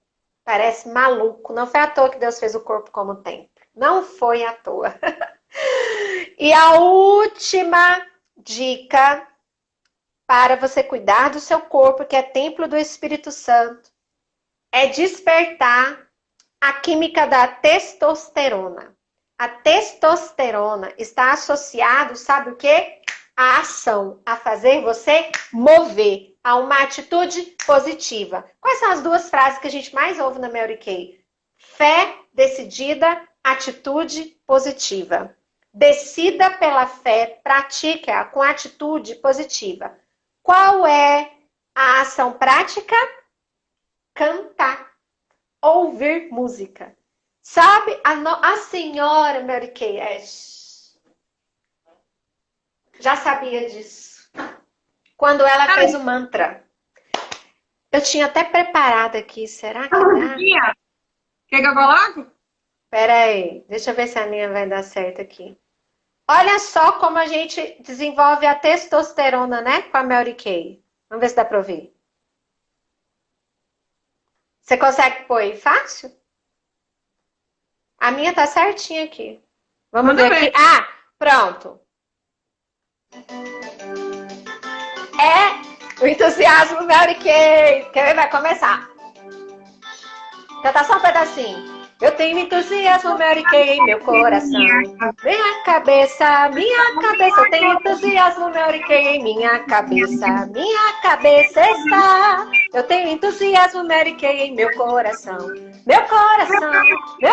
Parece maluco. Não foi à toa que Deus fez o corpo como templo. Não foi à toa. E a última dica para você cuidar do seu corpo, que é templo do Espírito Santo, é despertar a química da testosterona. A testosterona está associado, sabe o quê? A ação, a fazer você mover, a uma atitude positiva. Quais são as duas frases que a gente mais ouve na Mary Kay? Fé decidida, atitude positiva. Decida pela fé, pratique-a com atitude positiva. Qual é a ação prática? Cantar. Ouvir música. Sabe, a senhora Mary Kay Ash já sabia disso. Quando ela fez o mantra. Eu tinha até preparado aqui. Será que dá? Quer que eu coloque? Pera aí. Deixa eu ver se a minha vai dar certo aqui. Olha só como a gente desenvolve a testosterona, né? Com a Mary Kay. Vamos ver se dá pra ouvir. Você consegue pôr aí fácil? A minha tá certinha aqui. Vamos ver aqui. Ah, pronto. É o entusiasmo Mary Kay. Quer ver? Vai começar. Canta só um pedacinho. Eu tenho entusiasmo Mary Kay em meu coração. Minha cabeça. Eu tenho entusiasmo Mary Kay em minha cabeça. Minha cabeça está. Eu tenho entusiasmo Mary Kay em meu coração. Meu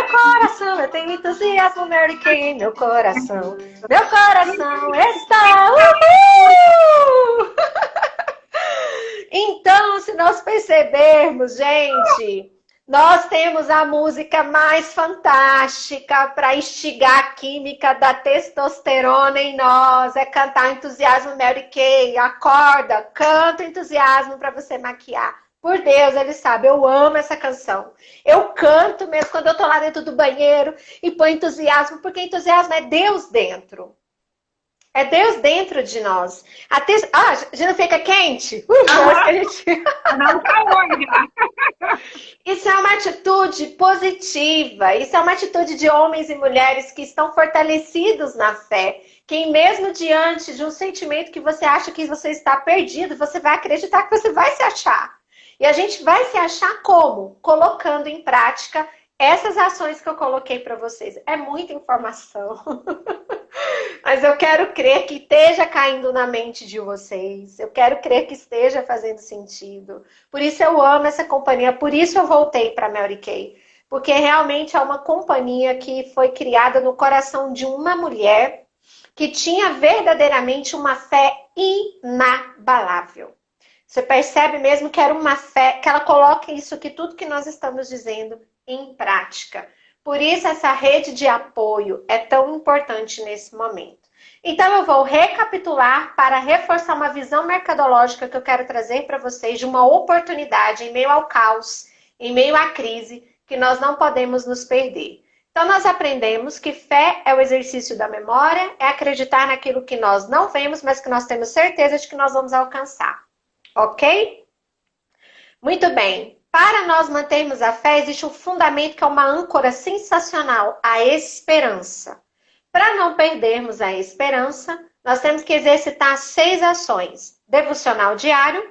coração, eu tenho entusiasmo Mary Kay em meu coração. Meu coração está. Uhul! Então, se nós percebermos, gente, nós temos a música mais fantástica para instigar a química da testosterona em nós. É cantar entusiasmo Mary Kay. Acorda, canta entusiasmo para você maquiar. Por Deus, ele sabe, eu amo essa canção. Eu canto mesmo quando eu tô lá dentro do banheiro e põe entusiasmo, porque entusiasmo é Deus dentro. É Deus dentro de nós. Já não fica quente? A gente... Não tá hoje. Isso é uma atitude positiva. Isso é uma atitude de homens e mulheres que estão fortalecidos na fé. Que mesmo diante de um sentimento que você acha que você está perdido, você vai acreditar que você vai se achar. E a gente vai se achar como? Colocando em prática essas ações que eu coloquei para vocês. É muita informação. Mas eu quero crer que esteja caindo na mente de vocês. Eu quero crer que esteja fazendo sentido. Por isso eu amo essa companhia. Por isso eu voltei para Mary Kay. Porque realmente é uma companhia que foi criada no coração de uma mulher que tinha verdadeiramente uma fé inabalável. Você percebe mesmo que era uma fé, que ela coloca isso aqui, tudo que nós estamos dizendo, em prática. Por isso essa rede de apoio é tão importante nesse momento. Então eu vou recapitular para reforçar uma visão mercadológica que eu quero trazer para vocês de uma oportunidade em meio ao caos, em meio à crise, que nós não podemos nos perder. Então nós aprendemos que fé é o exercício da memória, é acreditar naquilo que nós não vemos, mas que nós temos certeza de que nós vamos alcançar. Ok? Muito bem. Para nós mantermos a fé, existe um fundamento que é uma âncora sensacional, a esperança. Para não perdermos a esperança, nós temos que exercitar 6 ações. Devocional diário,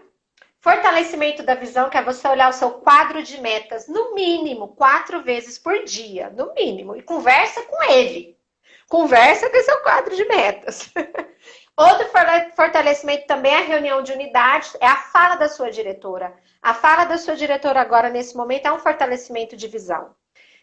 fortalecimento da visão, que é você olhar o seu quadro de metas, no mínimo 4 vezes por dia, no mínimo, e conversa com ele. Conversa com seu quadro de metas. Outro fortalecimento também é a reunião de unidade, é a fala da sua diretora. A fala da sua diretora agora, nesse momento, é um fortalecimento de visão.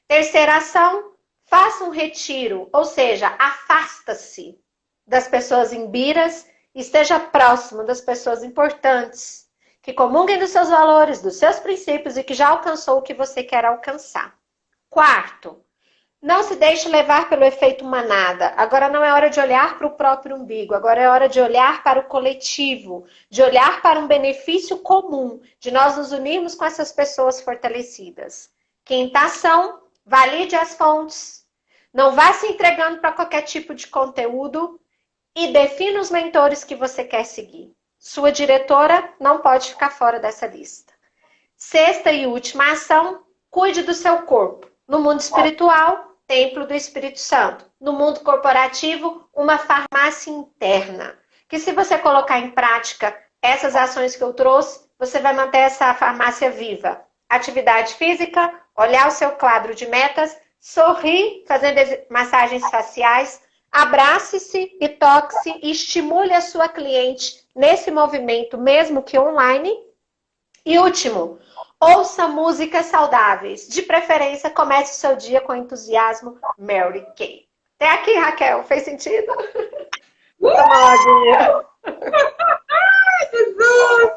Terceira ação, faça um retiro, ou seja, afasta-se das pessoas imbiras, esteja próximo das pessoas importantes, que comunguem dos seus valores, dos seus princípios e que já alcançou o que você quer alcançar. Quarto, não se deixe levar pelo efeito manada. Agora não é hora de olhar para o próprio umbigo. Agora é hora de olhar para o coletivo. De olhar para um benefício comum. De nós nos unirmos com essas pessoas fortalecidas. Quinta ação, valide as fontes. Não vá se entregando para qualquer tipo de conteúdo. E defina os mentores que você quer seguir. Sua diretora não pode ficar fora dessa lista. Sexta e última ação, cuide do seu corpo. No mundo espiritual, templo do Espírito Santo. No mundo corporativo, uma farmácia interna. Que se você colocar em prática essas ações que eu trouxe, você vai manter essa farmácia viva. Atividade física, olhar o seu quadro de metas, sorrir, fazendo massagens faciais, abrace-se e toque-se e estimule a sua cliente nesse movimento, mesmo que online. E último, ouça músicas saudáveis. De preferência, comece o seu dia com entusiasmo Mary Kay. Até aqui, Raquel. Fez sentido? Jesus!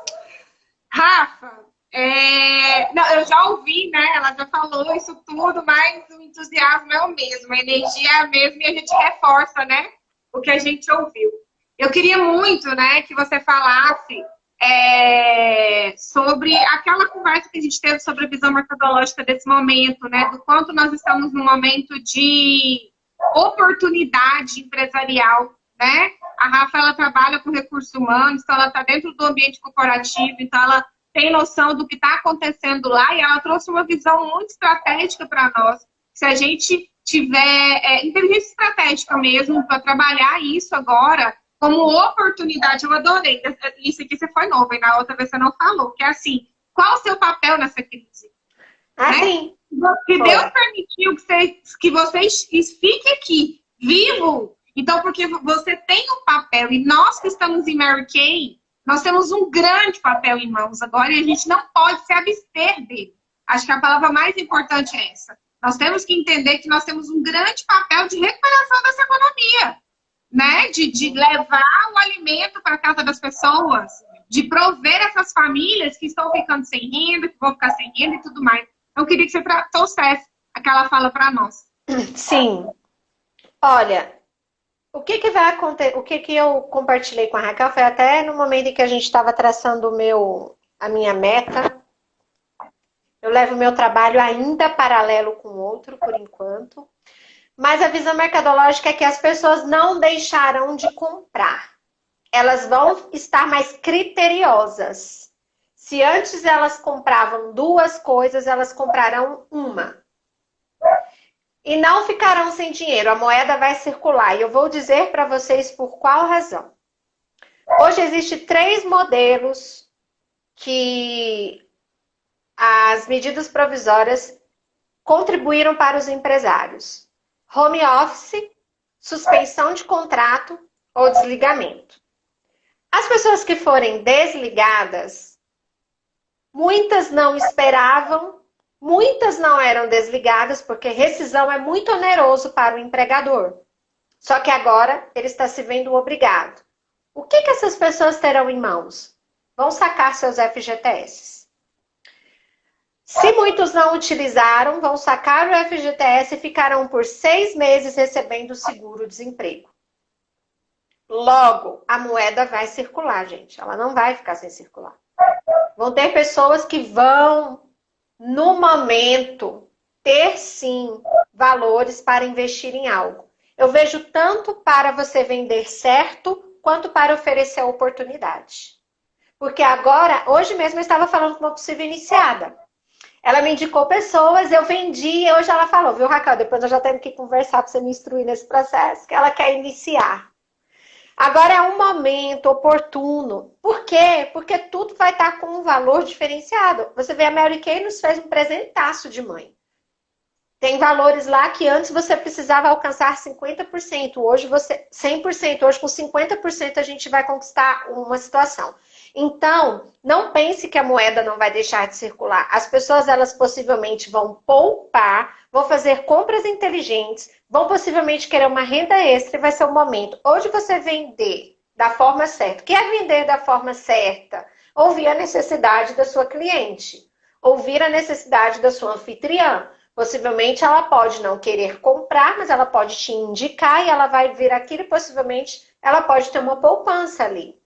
Rafa, não, eu já ouvi, né? Ela já falou isso tudo, mas o entusiasmo é o mesmo, a energia é a mesma e a gente reforça, né? O que a gente ouviu. Eu queria muito, né, que você falasse sobre aquela conversa que a gente teve sobre a visão metodológica desse momento, né? Do quanto nós estamos num momento de oportunidade empresarial, né? A Rafa, ela trabalha com recursos humanos, então ela está dentro do ambiente corporativo, então ela tem noção do que está acontecendo lá e ela trouxe uma visão muito estratégica para nós. Se a gente tiver inteligência estratégica mesmo para trabalhar isso agora como oportunidade, eu adorei. Isso aqui você foi novo, e na outra vez você não falou, que é assim, qual o seu papel nessa crise? Ah, né? sim. Se Deus permitiu que vocês fiquem aqui, vivo, então porque você tem um papel, e nós que estamos em Mary Kay, nós temos um grande papel em mãos agora, e a gente não pode se abster dele. Acho que a palavra mais importante é essa. Nós temos que entender que nós temos um grande papel de recuperação dessa economia, né? De levar o alimento para a casa das pessoas, de prover essas famílias que estão ficando sem renda, que vão ficar sem renda e tudo mais. Eu queria que você trouxesse aquela fala para nós. Sim. Olha, o que vai acontecer? O que eu compartilhei com a Raquel foi até no momento em que a gente estava traçando a minha meta. Eu levo o meu trabalho ainda paralelo com outro, por enquanto. Mas a visão mercadológica é que as pessoas não deixarão de comprar. Elas vão estar mais criteriosas. Se antes elas compravam 2 coisas, elas comprarão uma. E não ficarão sem dinheiro. A moeda vai circular. E eu vou dizer para vocês por qual razão. Hoje existem 3 modelos que as medidas provisórias contribuíram para os empresários. Home office, suspensão de contrato ou desligamento. As pessoas que forem desligadas, muitas não esperavam, muitas não eram desligadas, porque rescisão é muito oneroso para o empregador. Só que agora ele está se vendo obrigado. O que essas pessoas terão em mãos? Vão sacar seus FGTS. Se muitos não utilizaram, vão sacar o FGTS e ficarão por 6 meses recebendo o seguro-desemprego. Logo, a moeda vai circular, gente. Ela não vai ficar sem circular. Vão ter pessoas que vão, no momento, ter sim valores para investir em algo. Eu vejo tanto para você vender certo, quanto para oferecer oportunidade. Porque agora, hoje mesmo eu estava falando com uma possível iniciada. Ela me indicou pessoas, eu vendi, e hoje ela falou, viu, Raquel? Depois eu já tenho que conversar para você me instruir nesse processo, que ela quer iniciar. Agora é um momento oportuno. Por quê? Porque tudo vai estar com um valor diferenciado. Você vê, a Mary Kay nos fez um presentaço de mãe. Tem valores lá que antes você precisava alcançar 50%, hoje 100%, hoje com 50% a gente vai conquistar uma situação. Então, não pense que a moeda não vai deixar de circular. As pessoas, elas possivelmente vão poupar, vão fazer compras inteligentes, vão possivelmente querer uma renda extra e vai ser o momento ou de você vender da forma certa. Quer vender da forma certa? Ouvir a necessidade da sua cliente, ouvir a necessidade da sua anfitriã. Possivelmente ela pode não querer comprar, mas ela pode te indicar e ela vai vir aquilo e possivelmente ela pode ter uma poupança ali.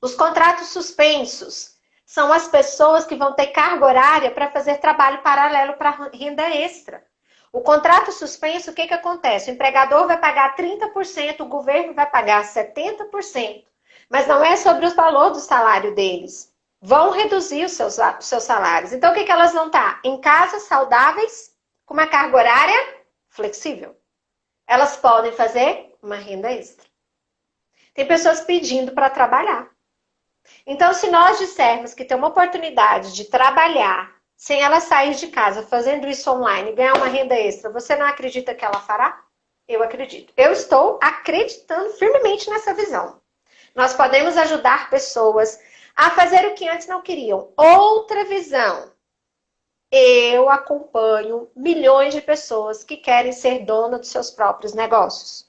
Os contratos suspensos são as pessoas que vão ter carga horária para fazer trabalho paralelo para renda extra. O contrato suspenso, o que acontece? O empregador vai pagar 30%, o governo vai pagar 70%. Mas não é sobre o valor do salário deles. Vão reduzir os seus salários. Então, o que elas vão estar? Em casas saudáveis, com uma carga horária flexível. Elas podem fazer uma renda extra. Tem pessoas pedindo para trabalhar. Então, se nós dissermos que tem uma oportunidade de trabalhar sem ela sair de casa, fazendo isso online, ganhar uma renda extra, você não acredita que ela fará? Eu acredito. Eu estou acreditando firmemente nessa visão. Nós podemos ajudar pessoas a fazer o que antes não queriam. Outra visão. Eu acompanho milhões de pessoas que querem ser dona dos seus próprios negócios.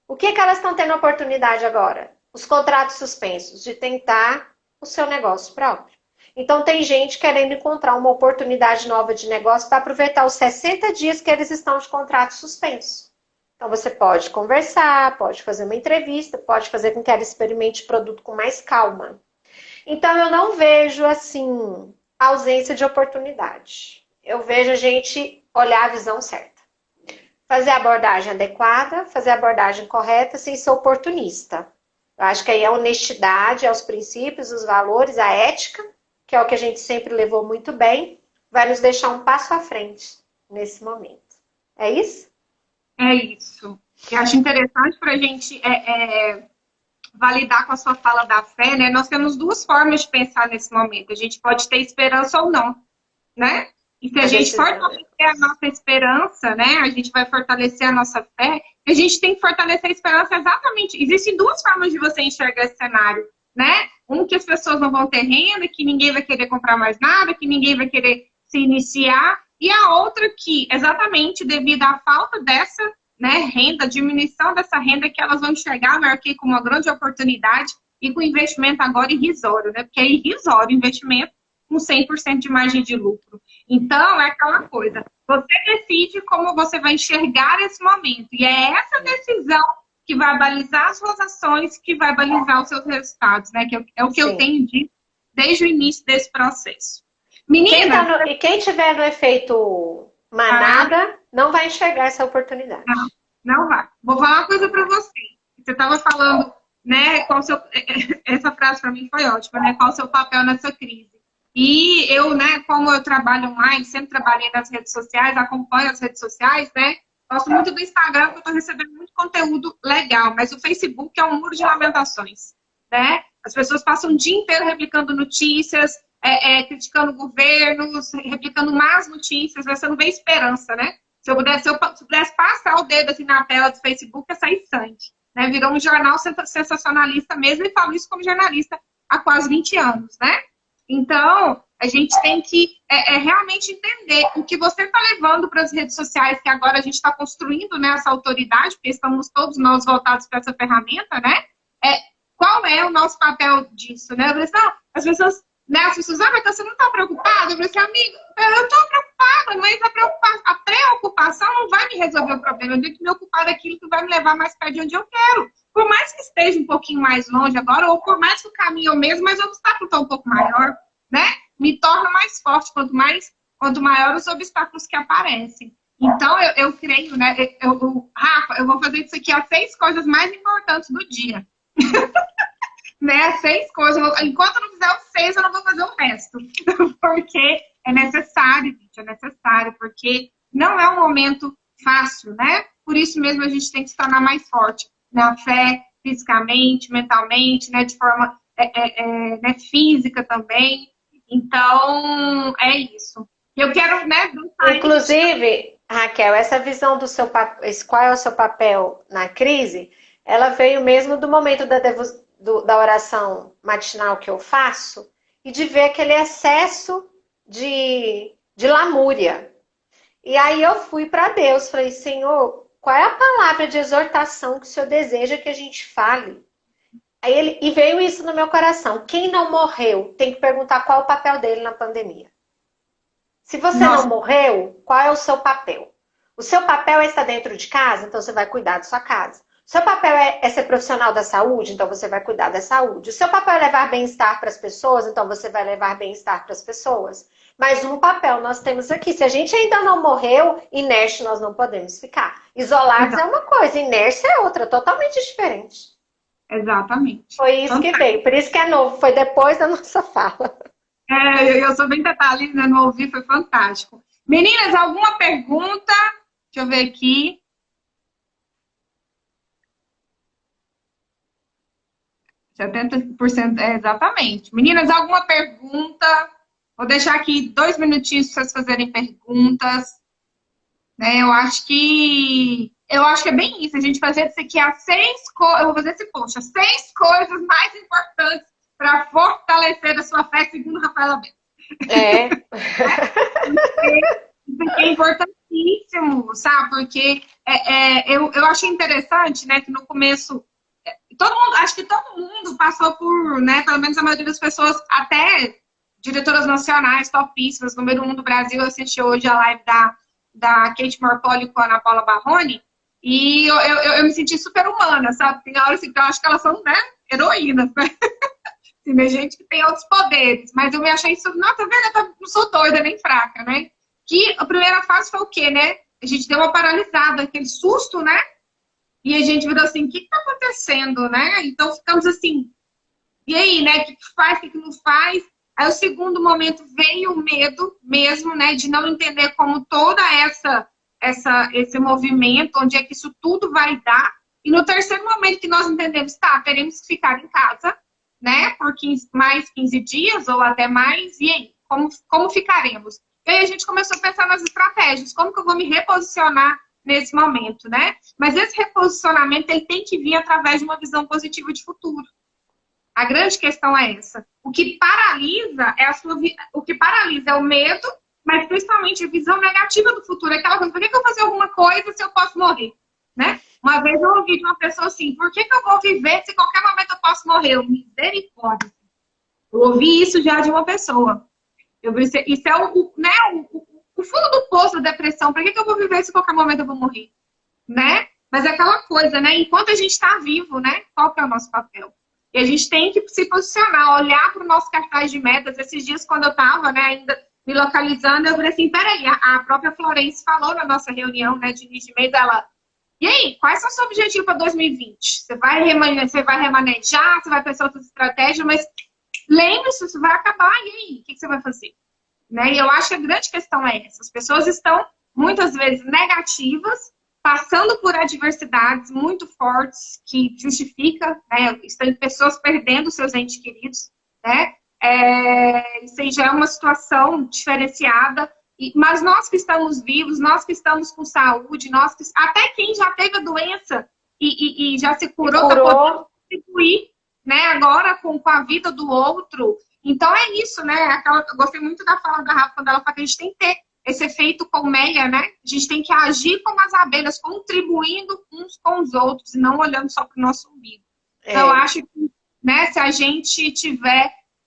O que elas estão tendo oportunidade agora? os contratos suspensos, de tentar o seu negócio próprio. Então, tem gente querendo encontrar uma oportunidade nova de negócio para aproveitar os 60 dias que eles estão de contrato suspenso. Então, você pode conversar, pode fazer uma entrevista, pode fazer com que ela experimente o produto com mais calma. Então, eu não vejo, assim, ausência de oportunidade. Eu vejo a gente olhar a visão certa. Fazer a abordagem adequada, fazer a abordagem correta, sem ser oportunista. Eu acho que aí a honestidade, é os princípios, os valores, a ética, que é o que a gente sempre levou muito bem, vai nos deixar um passo à frente nesse momento. É isso? É isso. Eu acho interessante para a gente validar com a sua fala da fé, né? Nós temos duas formas de pensar nesse momento. A gente pode ter esperança ou não, né? E se a gente fortalecer a nossa esperança, né? A gente vai fortalecer a nossa fé. E a gente tem que fortalecer a esperança exatamente. Existem duas formas de você enxergar esse cenário, né? Um, que as pessoas não vão ter renda, que ninguém vai querer comprar mais nada, que ninguém vai querer se iniciar. E a outra que, exatamente devido à falta dessa, né, renda, diminuição dessa renda, que elas vão enxergar a Mary Kay como uma grande oportunidade e com investimento agora irrisório, né? Porque é irrisório o investimento com 100% de margem de lucro. Então, é aquela coisa. Você decide como você vai enxergar esse momento. E é essa decisão que vai balizar as suas ações, que vai balizar os seus resultados, né? Que é o que eu tenho dito desde o início desse processo. Menina, quem tiver no efeito manada, não vai enxergar essa oportunidade. Não vai. Vou falar uma coisa para você. Você estava falando, né? Essa frase para mim foi ótima, né? Qual o seu papel nessa crise? E eu, né, como eu trabalho online, sempre trabalhei nas redes sociais, acompanho as redes sociais, né? Gosto muito do Instagram, porque eu estou recebendo muito conteúdo legal, mas o Facebook é um muro de lamentações, né? As pessoas passam o dia inteiro replicando notícias, criticando governos, replicando más notícias, você não vê esperança, né? Se eu pudesse passar o dedo assim na tela do Facebook, ia sair sangue, né? Virou um jornal sensacionalista mesmo, e falo isso como jornalista há quase 20 anos, né? Então, a gente tem que realmente entender o que você está levando para as redes sociais, que agora a gente está construindo, né, essa autoridade, porque estamos todos nós voltados para essa ferramenta, né? Qual é o nosso papel disso, né? Eu falei assim, as pessoas, mas você não está preocupada? Eu falei assim, amiga, eu estou preocupada, mas a preocupação não vai me resolver o problema. Eu tenho que me ocupar daquilo que vai me levar mais perto de onde eu quero. Por mais que esteja um pouquinho mais longe agora, ou por mais que o caminho é o mesmo, mas o obstáculo está um pouco maior, né? Me torna mais forte quanto maior os obstáculos que aparecem. Então, eu creio, né? Rafa, eu vou fazer isso aqui as 6 coisas mais importantes do dia. Né? 6 coisas. Enquanto eu não fizer os 6, eu não vou fazer o resto. Porque é necessário, gente, é necessário, porque não é um momento fácil, né? Por isso mesmo a gente tem que se tornar mais forte na fé, fisicamente, mentalmente, né? De forma né? Física também. Então, é isso. Eu quero, né? Inclusive, Raquel, essa visão do seu papel, qual é o seu papel na crise, ela veio mesmo do momento da oração matinal que eu faço e de ver aquele excesso de lamúria. E aí eu fui para Deus, falei, Senhor, qual é a palavra de exortação que o Senhor deseja que a gente fale? E veio isso no meu coração. Quem não morreu tem que perguntar qual é o papel dele na pandemia. Se você não morreu, qual é o seu papel? O seu papel é estar dentro de casa, então você vai cuidar da sua casa. O seu papel é ser profissional da saúde, então você vai cuidar da saúde. O seu papel é levar bem-estar para as pessoas, então você vai levar bem-estar para as pessoas. Mas um papel nós temos aqui. Se a gente ainda não morreu, inerte nós não podemos ficar. Isolados é uma coisa, inércia é outra, totalmente diferente. Exatamente. Foi isso que veio, por isso que é novo, foi depois da nossa fala. Eu sou bem detalhista, né? Não ouvi, foi fantástico. Meninas, alguma pergunta? Deixa eu ver aqui. 70%, exatamente. Meninas, alguma pergunta? Vou deixar aqui 2 minutinhos para vocês fazerem perguntas. Né? Eu acho que é bem isso. A gente fazer isso aqui as 6 coisas. Eu vou fazer esse post. As 6 coisas mais importantes para fortalecer a sua fé, segundo Rafaela Bento. Isso aqui é importantíssimo, sabe? Porque eu achei interessante, né, que no começo, todo mundo, acho que todo mundo passou por, né, pelo menos a maioria das pessoas, até diretoras nacionais, topíssimas, número 1 do Brasil, eu assisti hoje a live da Kate Morpoli com a Ana Paula Barroni, e eu me senti super humana, sabe? Tem hora assim que eu acho que elas são, né, heroínas, né? Assim, tem gente que tem outros poderes, mas eu me achei isso, não, tá vendo? Eu não sou doida nem fraca, né? Que a primeira fase foi o quê, né? A gente deu uma paralisada, aquele susto, né? E a gente virou assim, o que tá acontecendo, né? Então ficamos assim, e aí, né? O que faz, o que não faz? Aí o segundo momento veio o medo mesmo, né? De não entender como toda esse movimento, onde é que isso tudo vai dar. E no terceiro momento que nós entendemos, tá, teremos que ficar em casa, né? Por mais 15 dias ou até mais. E aí, como ficaremos? E aí a gente começou a pensar nas estratégias. Como que eu vou me reposicionar nesse momento, né? Mas esse reposicionamento, ele tem que vir através de uma visão positiva de futuro. A grande questão é essa. O que paralisa é o medo, mas principalmente a visão negativa do futuro. É aquela coisa, por que eu vou fazer alguma coisa se eu posso morrer? Né? Uma vez eu ouvi de uma pessoa assim, por que eu vou viver se em qualquer momento eu posso morrer? Misericórdia. Eu ouvi isso já de uma pessoa. Isso é o fundo do poço da depressão. Por que eu vou viver se em qualquer momento eu vou morrer? Né? Mas é aquela coisa, né? Enquanto a gente está vivo, né? Qual que é o nosso papel? E a gente tem que se posicionar, olhar para o nosso cartaz de metas. Esses dias, quando eu estava, né, ainda me localizando, eu falei assim, peraí, a própria Florence falou na nossa reunião, né, de início de mês, ela, e aí, quais são os seus objetivos para 2020? Você vai remanejar, você vai pensar outras estratégias, mas lembre-se, isso vai acabar, e aí, o que você vai fazer? Né? E eu acho que a grande questão é essa. As pessoas estão, muitas vezes, negativas, passando por adversidades muito fortes que justifica, né? Estão pessoas perdendo seus entes queridos, né? Isso aí já é uma situação diferenciada, mas nós que estamos vivos, nós que estamos com saúde, até quem já teve a doença e já se curou, está podendo contribuir, né? Agora com a vida do outro. Então é isso, né? Eu gostei muito da fala da Rafa, quando ela fala que a gente tem que ter esse efeito colmeia, né? A gente tem que agir como as abelhas, contribuindo uns com os outros, e não olhando só para o nosso umbigo. Então, eu acho que, né, se a gente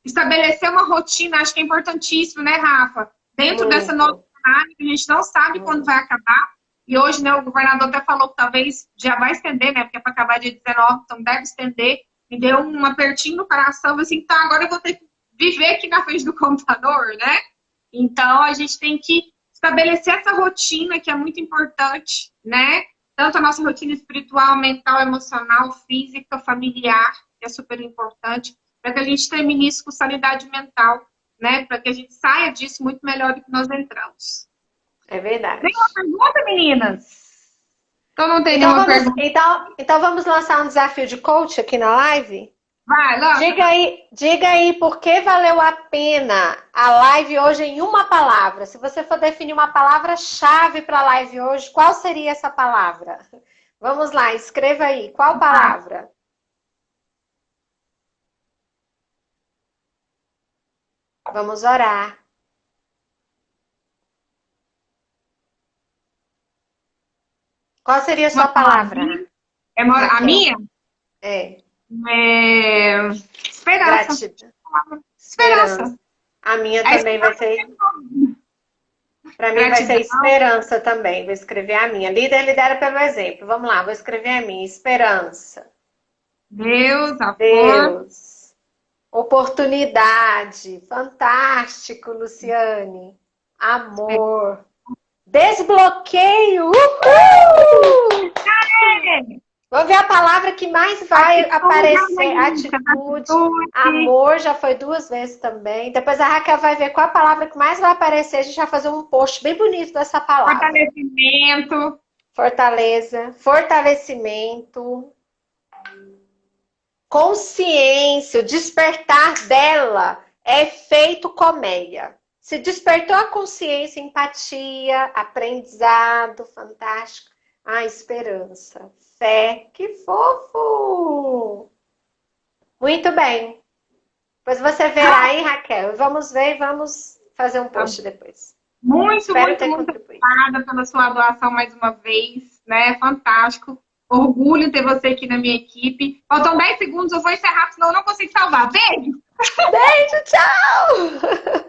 estabelecer uma rotina, acho que é importantíssimo, né, Rafa? Dentro dessa nova cenário, que a gente não sabe quando vai acabar. E hoje, né, o governador até falou que talvez já vai estender, né? Porque é para acabar dia 19, então deve estender. Me deu um apertinho no coração, assim, então agora eu vou ter que viver aqui na frente do computador, né? Então, a gente tem que estabelecer essa rotina que é muito importante, né? Tanto a nossa rotina espiritual, mental, emocional, física, familiar, que é super importante, para que a gente termine isso com sanidade mental, né? Para que a gente saia disso muito melhor do que nós entramos. É verdade. Tem uma pergunta, meninas? Então não tem nenhuma pergunta. Então vamos lançar um desafio de coach aqui na live? Vai, lança. Diga aí por que valeu a pena a live hoje em uma palavra. Se você for definir uma palavra-chave para a live hoje, qual seria essa palavra? Vamos lá, escreva aí. Qual palavra? Vamos orar. Qual seria a sua palavra? A minha? Esperança. Esperança. A minha também vai ser... Para mim vai ser esperança também. Vou escrever a minha. Líder lidera pelo exemplo. Vamos lá, vou escrever a minha. Esperança. Deus. Oportunidade. Fantástico, Luciane. Amor. Desbloqueio. Uhul! Vamos ver a palavra que mais vai aparecer. Atitude. Amor já foi 2 vezes também. Depois a Raquel vai ver qual a palavra que mais vai aparecer. A gente vai fazer um post bem bonito dessa palavra. Fortalecimento. Fortaleza. Fortalecimento. Consciência. O despertar dela é efeito colmeia. Se despertou a consciência, empatia, aprendizado, fantástico. Esperança. Fé, que fofo! Muito bem. Depois você verá aí, Raquel. Vamos ver e vamos fazer um post depois. Muito obrigada pela sua doação mais uma vez, né? Fantástico. Orgulho em ter você aqui na minha equipe. Faltam 10 segundos, eu vou encerrar, senão eu não consigo salvar. Beijo! Beijo, tchau!